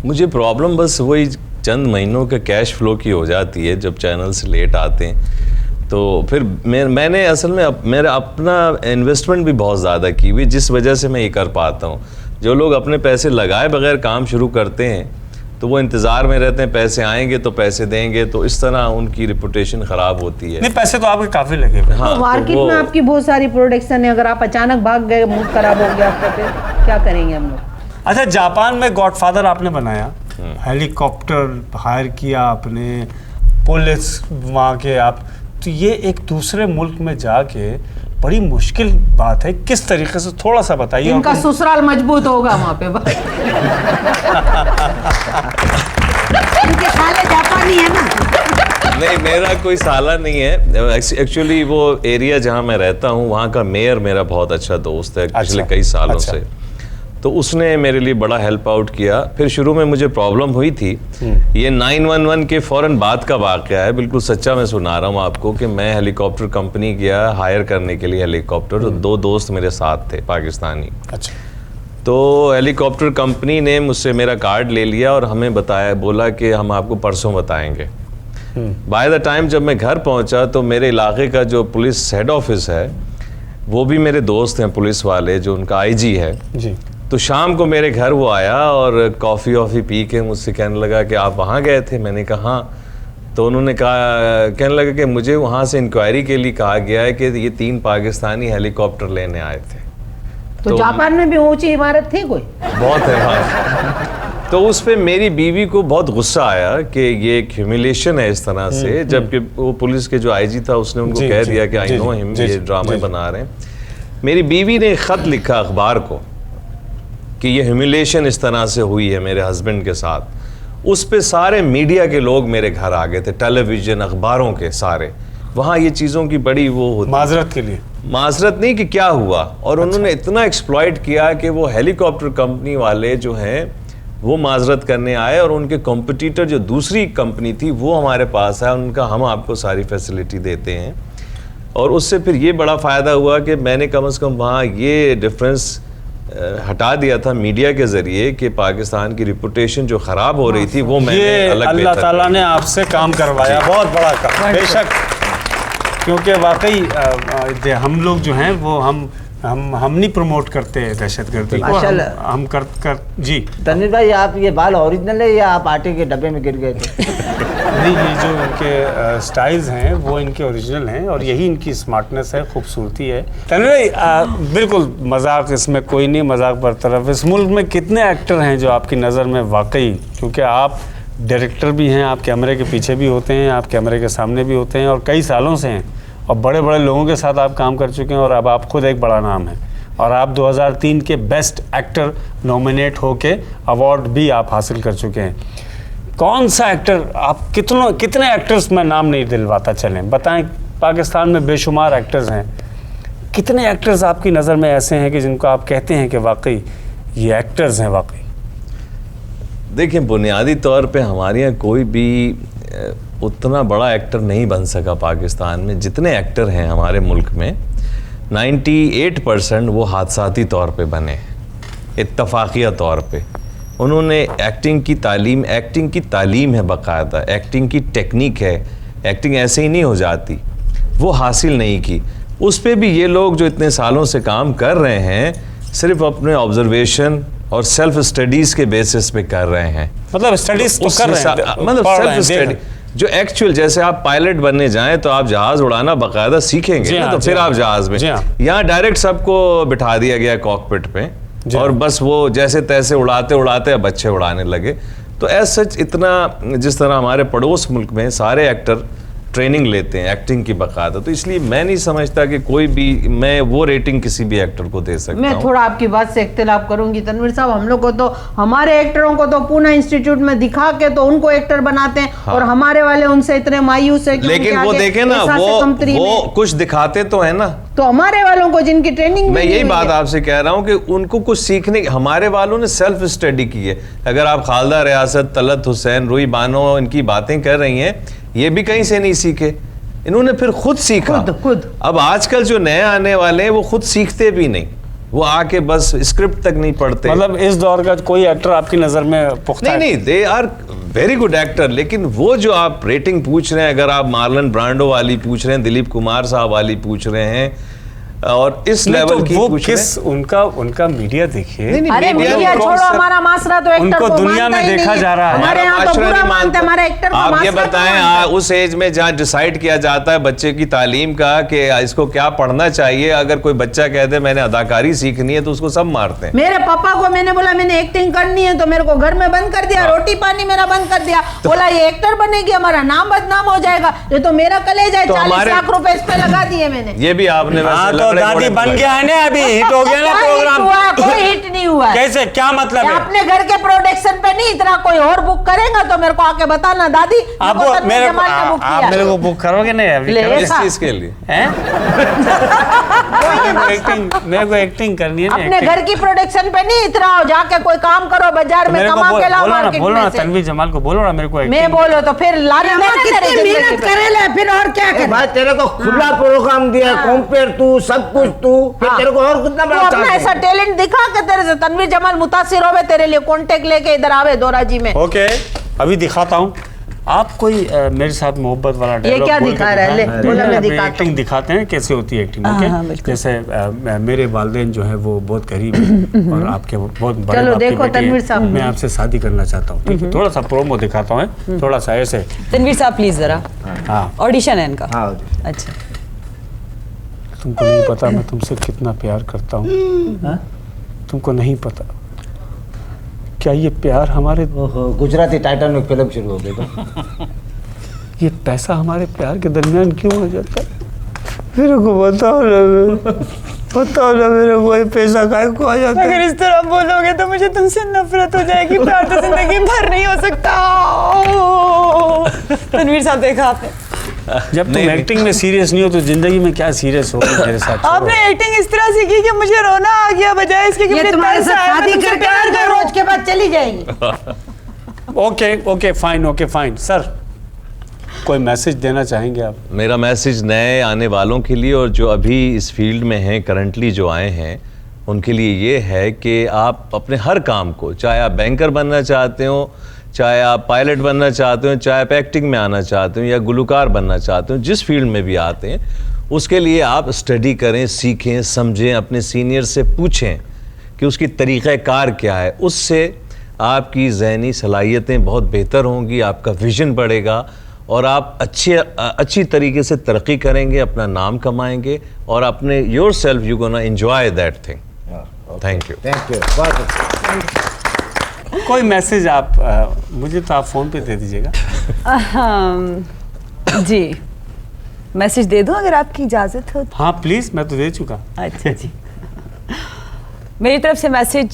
Speaker 5: मुझे प्रॉब्लम बस वही चंद महीनों के कैश फ्लो की हो जाती है जब चैनल से लेट आते हैं। तो फिर मैंने असल में मेरा अपना इन्वेस्टमेंट भी बहुत ज़्यादा की हुई, जिस वजह से मैं ये कर पाता हूँ। जो लोग अपने पैसे लगाए बगैर काम शुरू करते हैं तो वो इंतज़ार में रहते हैं पैसे आएंगे तो पैसे देंगे, तो इस तरह उनकी रिपुटेशन ख़राब होती है।
Speaker 4: नहीं, पैसे तो आपके काफ़ी लगे हुए हैं।
Speaker 5: हाँ,
Speaker 1: तो मार्केट
Speaker 5: वो-
Speaker 1: में आपकी बहुत सारी प्रोडक्शन है, अगर आप अचानक भाग गए, मूड खराब हो गया आपका, फिर क्या करेंगे हम लोग?
Speaker 4: अच्छा, जापान में गॉडफादर आपने बनाया, हेलीकॉप्टर हायर किया आपने, पुलिस वहाँ के आप, तो ये एक दूसरे मुल्क में जाके बड़ी मुश्किल बात है। किस तरीके से, थोड़ा सा बताइए।
Speaker 1: इनका
Speaker 4: और
Speaker 1: ससुराल मजबूत होगा वहाँ पे बस।
Speaker 2: इनके साले जापानी है ना।
Speaker 5: नहीं, मेरा कोई साला नहीं है। एक्चुअली वो एरिया जहाँ मैं रहता हूँ वहाँ का मेयर मेरा बहुत अच्छा दोस्त है पिछले कई सालों
Speaker 4: अच्छा।
Speaker 5: से, तो उसने मेरे लिए बड़ा हेल्प आउट किया। फिर शुरू में मुझे प्रॉब्लम हुई थी। ये 911 के फ़ौरन बाद का वाक़या है, बिल्कुल सच्चा मैं सुना रहा हूँ आपको, कि मैं हेलीकॉप्टर कंपनी गया हायर करने के लिए हेलीकॉप्टर, तो 2 दोस्त मेरे साथ थे पाकिस्तानी।
Speaker 4: अच्छा,
Speaker 5: तो हेलीकॉप्टर कंपनी ने मुझसे मेरा कार्ड ले लिया और हमें बताया, बोला कि हम आपको परसों बताएंगे। बाय द टाइम जब मैं घर पहुंचा तो मेरे इलाके का जो पुलिस हेड ऑफिस है वो भी मेरे दोस्त हैं पुलिस वाले, जो उनका आईजी है।
Speaker 4: जी।
Speaker 5: तो शाम को मेरे घर वो आया और कॉफ़ी वॉफ़ी पी के मुझसे कहने लगा कि आप वहाँ गए थे? मैंने कहा हाँ। तो उन्होंने कहा, कहने लगा कि मुझे वहाँ से इंक्वायरी के लिए कहा गया है कि ये 3 पाकिस्तानी हेलीकॉप्टर लेने आए थे।
Speaker 1: तो जापान में भी ऊंची इमारत थी कोई?
Speaker 5: बहुत है हाँ। तो उस पे मेरी बीवी को बहुत गुस्सा आया कि ये एक ह्यूमिलेशन है इस तरह से, जबकि वो पुलिस के जो आईजी था उसने उनको
Speaker 4: जी,
Speaker 5: कह
Speaker 4: जी,
Speaker 5: दिया कि आई
Speaker 4: जी,
Speaker 5: नो
Speaker 4: जी,
Speaker 5: हिम,
Speaker 4: जी,
Speaker 5: ये
Speaker 4: जी,
Speaker 5: ड्रामे
Speaker 4: जी।
Speaker 5: बना रहे हैं। मेरी बीवी ने एक ख़त लिखा अखबार को कि ये ह्यूमिलेशन इस तरह से हुई है मेरे हस्बैंड के साथ। उस पे सारे मीडिया के लोग मेरे घर आ गए थे, टेलीविज़न, अखबारों के सारे। वहाँ ये चीज़ों की बड़ी वो होती,
Speaker 4: माजरत के लिए।
Speaker 5: माजरत नहीं कि क्या हुआ, और उन्होंने इतना एक्सप्लॉइट किया कि वो हेलीकॉप्टर कंपनी वाले जो हैं वो माजरत करने आए और उनके कॉम्पिटिटर जो दूसरी कंपनी थी वो हमारे पास है, उनका हम आपको सारी फैसिलिटी देते हैं। और उससे फिर ये बड़ा फ़ायदा हुआ कि मैंने कम से कम वहाँ ये डिफरेंस हटा दिया था मीडिया के ज़रिए कि पाकिस्तान की रिपुटेशन जो ख़राब हो रही थी वो मैंने
Speaker 4: ये
Speaker 5: अलग
Speaker 4: अल्लाह
Speaker 5: बेहतर
Speaker 4: ताला
Speaker 5: कर
Speaker 4: ने
Speaker 5: दिया।
Speaker 4: आपसे काम करवाया, बहुत बड़ा काम, बेशक। क्योंकि वाकई हम लोग जो हैं वो हम नहीं प्रमोट करते दहशतगर्दी को,
Speaker 3: माशाल्लाह।
Speaker 4: हम कर जी।
Speaker 3: तनवीर भाई, आप ये बाल ओरिजिनल है या आप आटे के डब्बे में गिर गए थे?
Speaker 4: नहीं, ये जो इनके स्टाइल्स हैं वो इनके ओरिजिनल हैं और यही इनकी स्मार्टनेस है, खूबसूरती है। तनवीर भाई, बिल्कुल मजाक इसमें कोई नहीं, मजाक बरतरफ। इस मुल्क में कितने एक्टर हैं जो आपकी नज़र में वाकई, क्योंकि आप डायरेक्टर भी हैं, आप कैमरे के पीछे भी होते हैं, आप कैमरे के सामने भी होते हैं और कई सालों से हैं और बड़े बड़े लोगों के साथ आप काम कर चुके हैं और अब आप खुद एक बड़ा नाम है और आप 2003 के बेस्ट एक्टर नॉमिनेट होके अवार्ड भी आप हासिल कर चुके हैं। कौन सा एक्टर आप, कितने एक्टर्स में नाम नहीं दिलवाता, चलें बताएं। पाकिस्तान में बेशुमार एक्टर्स हैं, कितने एक्टर्स आपकी नज़र में ऐसे हैं कि जिनको आप कहते हैं कि वाकई ये एक्टर्स हैं वाकई?
Speaker 5: देखिए, बुनियादी तौर पे हमारे यहाँ कोई भी उतना बड़ा एक्टर नहीं बन सका पाकिस्तान में। जितने एक्टर हैं हमारे मुल्क में 98% वो हादसाती तौर पे बने, इत्तफाकिया तौर पे। उन्होंने एक्टिंग की तालीम है बाकायदा, एक्टिंग की टेक्निक है, एक्टिंग ऐसे ही नहीं हो जाती, वो हासिल नहीं की। उस पे भी ये लोग जो इतने सालों से काम कर रहे हैं सिर्फ अपने ऑब्जर्वेशन और सेल्फ स्टडीज़ के बेसिस पे कर रहे हैं।
Speaker 4: मतलब स्टडीज तो कर रहे हैं,
Speaker 5: मतलब
Speaker 4: पढ़ रहे
Speaker 5: सेल्फ
Speaker 4: हैं,
Speaker 5: स्टडी जो एक्चुअल, जैसे आप पायलट बनने जाएं तो आप जहाज उड़ाना बाकायदा सीखेंगे ना, तो फिर आप जहाज में। यहाँ डायरेक्ट सबको बिठा दिया गया कॉकपिट पे और बस वो जैसे तैसे उड़ाते उड़ाते अब अच्छे उड़ाने लगे। तो एज सच इतना, जिस तरह हमारे पड़ोस मुल्क में सारे एक्टर ट्रेनिंग लेते हैं एक्टिंग की बाकायदा, तो इसलिए मैं नहीं समझता कि कोई भी, मैं वो रेटिंग किसी भी एक्टर को दे सकता हूं।
Speaker 1: मैं थोड़ा आपकी बात से इख्तिलाफ करूंगी तनवीर साहब। हम लोग को तो, हमारे एक्टरों को तो पूना इंस्टीट्यूट में दिखा के तो उनको एक्टर बनाते हैं। हाँ। और हमारे वाले उनसे इतने मायूस है कि
Speaker 5: लेकिन वो देखे ना, वो कुछ दिखाते तो है ना।
Speaker 1: तो हमारे वालों को जिनकी ट्रेनिंग,
Speaker 5: मैं यही बात आपसे कह रहा हूं कि उनको कुछ सीखने, हमारे वालों ने सेल्फ स्टडी की है। अगर आप खालदा रियासत, तलत हुसैन, रूही बानो इनकी बातें कर रही हैं, ये भी कहीं से नहीं सीखे, इन्होंने फिर खुद सीखा।
Speaker 1: खुद।
Speaker 5: अब आजकल जो नए आने वाले हैं वो खुद सीखते भी नहीं, वो आके बस स्क्रिप्ट तक नहीं पढ़ते।
Speaker 4: मतलब इस दौर का कोई एक्टर आपकी नजर में पुख्ता
Speaker 5: नहीं, they are very good actor, लेकिन वो जो आप रेटिंग पूछ रहे हैं, अगर आप मार्लन ब्रांडो वाली पूछ रहे हैं, दिलीप कुमार साहब वाली पूछ रहे हैं, और इस लेवल
Speaker 4: तो
Speaker 5: की
Speaker 4: वो
Speaker 5: पूछ
Speaker 4: किस उनका मीडिया देखिए।
Speaker 1: अरे मीडिया छोड़ो, हमारा माशरा तो एक्टर
Speaker 4: उनको दुनिया में देखा जा रहा है,
Speaker 1: हमारे यहाँ तो बुरा मानते हैं हमारे एक्टर को।
Speaker 5: आप ये बताएं, उस एज में जहाँ डिसाइड किया जाता है बच्चे की तालीम का कि इसको क्या पढ़ना चाहिए, अगर कोई बच्चा कहते मैंने अदाकारी सीखनी है तो उसको सब मारते हैं।
Speaker 1: मेरे पापा को मैंने बोला मैंने एक्टिंग करनी है तो मेरे को घर में बंद कर दिया, रोटी पानी मेरा बंद कर दिया, बोला ये एक्टर बनेगी, हमारा नाम बदनाम हो जाएगा, ये तो मेरा कलेजा है। 40 लाख रुपए इस पे लगा दिए मैंने।
Speaker 5: ये भी आपने
Speaker 4: दादी बन गया है ना, अभी हिट हो गया ना प्रोग्राम।
Speaker 1: कोई हिट नहीं हुआ है।
Speaker 4: कैसे, क्या मतलब है?
Speaker 1: अपने घर के प्रोडक्शन पे नहीं, इतना कोई और बुक करेगा तो मेरे को आके बताना दादी।
Speaker 4: आप मेरे को बुक करोगे नहीं अभी?
Speaker 5: इस चीज के लिए
Speaker 4: मेरे को एक्टिंग करनी है।
Speaker 1: अपने घर की प्रोडक्शन पे नहीं इतराओ, जाके कोई काम करो बाजार में, कमा के लाओ मार्केट में से।
Speaker 4: तनवीर जमाल को बोलो ना मेरे को।
Speaker 1: मैं बोलो तो फिर लाने
Speaker 2: मेहनत करे ले, फिर और क्या करे?
Speaker 3: भाई तेरे को खुला प्रोग्राम दिया, कंपेयर तू, सब कुछ तू, फिर तेरे को और कितना बड़ा
Speaker 1: अपना ऐसा टैलेंट दिखा के तेरे से तनवीर जमाल मुतासिर होवे, तेरे लिए कांटेक्ट लेके इधर आवे दोराजी में।
Speaker 4: ओके, अभी दिखाता हूँ। आप कोई मेरे साथ मोहब्बत वाला डायलॉग
Speaker 1: ये क्या दिखा रहा है? ले बोला मैं दिखाता हूं।
Speaker 4: एक्टिंग दिखाते हैं कैसे होती है एक्टिंग। ओके, जैसे मेरे वालिदैन जो है वो बहुत गरीब हैं और आपके बहुत बड़े।
Speaker 1: चलो देखो तनवीर साहब,
Speaker 4: मैं आपसे शादी करना चाहता हूँ, ठीक है? थोड़ा सा प्रोमो दिखाता हूँ, थोड़ा सा ऐसे।
Speaker 6: तनवीर साहब प्लीज जरा,
Speaker 4: हाँ
Speaker 6: ऑडिशन है इनका।
Speaker 3: हाँ।
Speaker 6: अच्छा,
Speaker 4: तुमको नहीं पता मैं तुमसे कितना प्यार करता हूँ, तुमको नहीं पता क्या ये प्यार हमारे,
Speaker 3: गुजराती टाइटैनिक फिल्म शुरू हो गई तो
Speaker 4: ये पैसा हमारे प्यार के दरमियान क्यों हो जाता है? मेरे को बताओ ना मेरे को ये पैसा काहे को आ जाता है?
Speaker 6: अगर इस तरह बोलोगे तो मुझे तुमसे नफरत हो जाएगी, प्यार तो जिंदगी भर नहीं हो सकता। तनवीर साहब देखा आपने,
Speaker 4: जब तुम एक्टिंग में सीरियस नहीं हो तो जिंदगी में क्या सीरियस होगी मेरे साथ?
Speaker 6: आपने एक्टिंग इस तरह सीखी कि मुझे रोना आ गया, बजाय इसके कि
Speaker 2: ये
Speaker 6: मुझे
Speaker 2: तुम्हारे
Speaker 6: पैसा
Speaker 2: साथ
Speaker 6: है, मैं
Speaker 2: शादी
Speaker 6: तुमसे
Speaker 2: करके
Speaker 6: प्यार
Speaker 2: आएगा,
Speaker 6: करूं।
Speaker 2: रोज के बाद चली जाएगी।
Speaker 4: ओके फाइन सर, कोई मैसेज देना चाहेंगे आप?
Speaker 5: मेरा मैसेज नए आने वालों के लिए और जो अभी इस फील्ड में हैं, करंटली जो आए हैं, उनके लिए ये है कि आप अपने हर काम को, चाहे आप बैंकर बनना चाहते हो, चाहे आप पायलट बनना चाहते हो, चाहे आप एक्टिंग में आना चाहते हो या गुलकार बनना चाहते हो, जिस फील्ड में भी आते हैं, उसके लिए आप स्टडी करें, सीखें, समझें, अपने सीनियर से पूछें कि उसकी तरीक़ाकार क्या है। उससे आपकी ज़हनी सलाहियतें बहुत बेहतर होंगी, आपका विजन बढ़ेगा और आप अच्छी तरीके से तरक्की करेंगे, अपना नाम कमाएंगे और अपने your self you gonna enjoy that thing. Thank you.
Speaker 4: कोई मैसेज आप मुझे तो आप फ़ोन पे दे दीजिएगा।
Speaker 6: जी, मैसेज दे दूं अगर आपकी इजाज़त हो?
Speaker 4: हाँ प्लीज़, मैं तो दे चुका।
Speaker 6: अच्छा जी, मेरी तरफ से मैसेज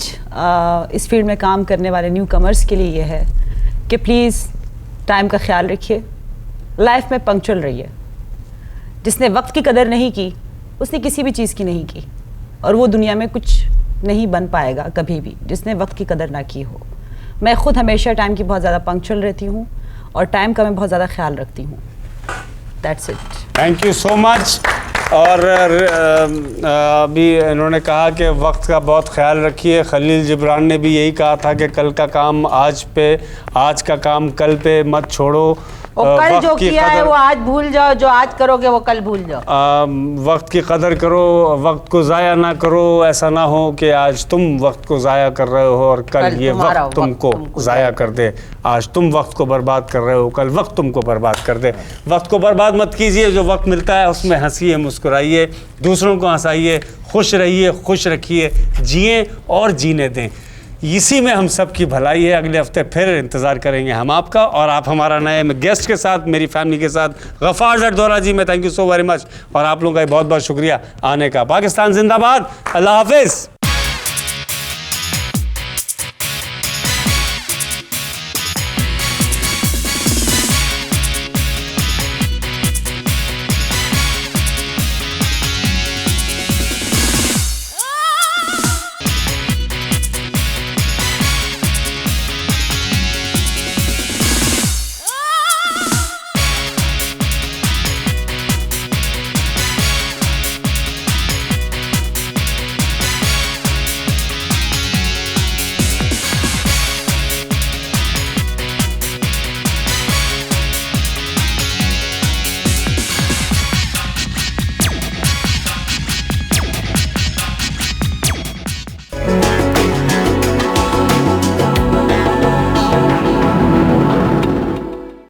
Speaker 6: इस फील्ड में काम करने वाले न्यू कमर्स के लिए ये है कि प्लीज़ टाइम का ख्याल रखिए, लाइफ में पंक्चुअल रहिए। जिसने वक्त की कदर नहीं की उसने किसी भी चीज़ की नहीं की, और वो दुनिया में कुछ नहीं बन पाएगा कभी भी जिसने वक्त की कदर ना की हो। मैं खुद हमेशा टाइम की बहुत ज़्यादा पंक्चुअल रहती हूँ और टाइम का मैं बहुत ज़्यादा ख्याल रखती हूँ। That's it.
Speaker 4: Thank you so much. और अभी इन्होंने कहा कि वक्त का बहुत ख्याल रखिए। खलील जिब्रान ने भी यही कहा था कि कल का काम आज पे, आज का काम कल पे मत छोड़ो।
Speaker 1: और कल
Speaker 4: वक्त
Speaker 1: जो
Speaker 4: की
Speaker 1: किया है
Speaker 4: कदर-
Speaker 1: वो आज भूल जाओ, जो आज करोगे वो कल भूल जाओ।
Speaker 4: वक्त की कदर करो, वक्त को ज़ाया ना करो। ऐसा ना हो कि आज तुम वक्त को ज़ाया कर रहे हो और कल ये
Speaker 1: तुम्हारा
Speaker 4: वक्त तुमको ज़ाया कर दे। आज तुम वक्त को बर्बाद कर रहे हो, कल वक्त तुमको बर्बाद कर दे। वक्त को बर्बाद मत कीजिए। जो वक्त मिलता है उसमें हंसिए, मुस्कुराइए, दूसरों को हंसाइए, खुश रहिए, खुश रखिए, जिए और जीने दें। इसी में हम सब की भलाई है। अगले हफ्ते फिर इंतज़ार करेंगे हम आपका और आप हमारा नए गेस्ट के साथ, मेरी फैमिली के साथ, गफ्फार ज़ट दोरा जी। मैं thank you so very much और आप लोगों का बहुत बहुत शुक्रिया आने का। पाकिस्तान जिंदाबाद। अल्लाह हाफिज़।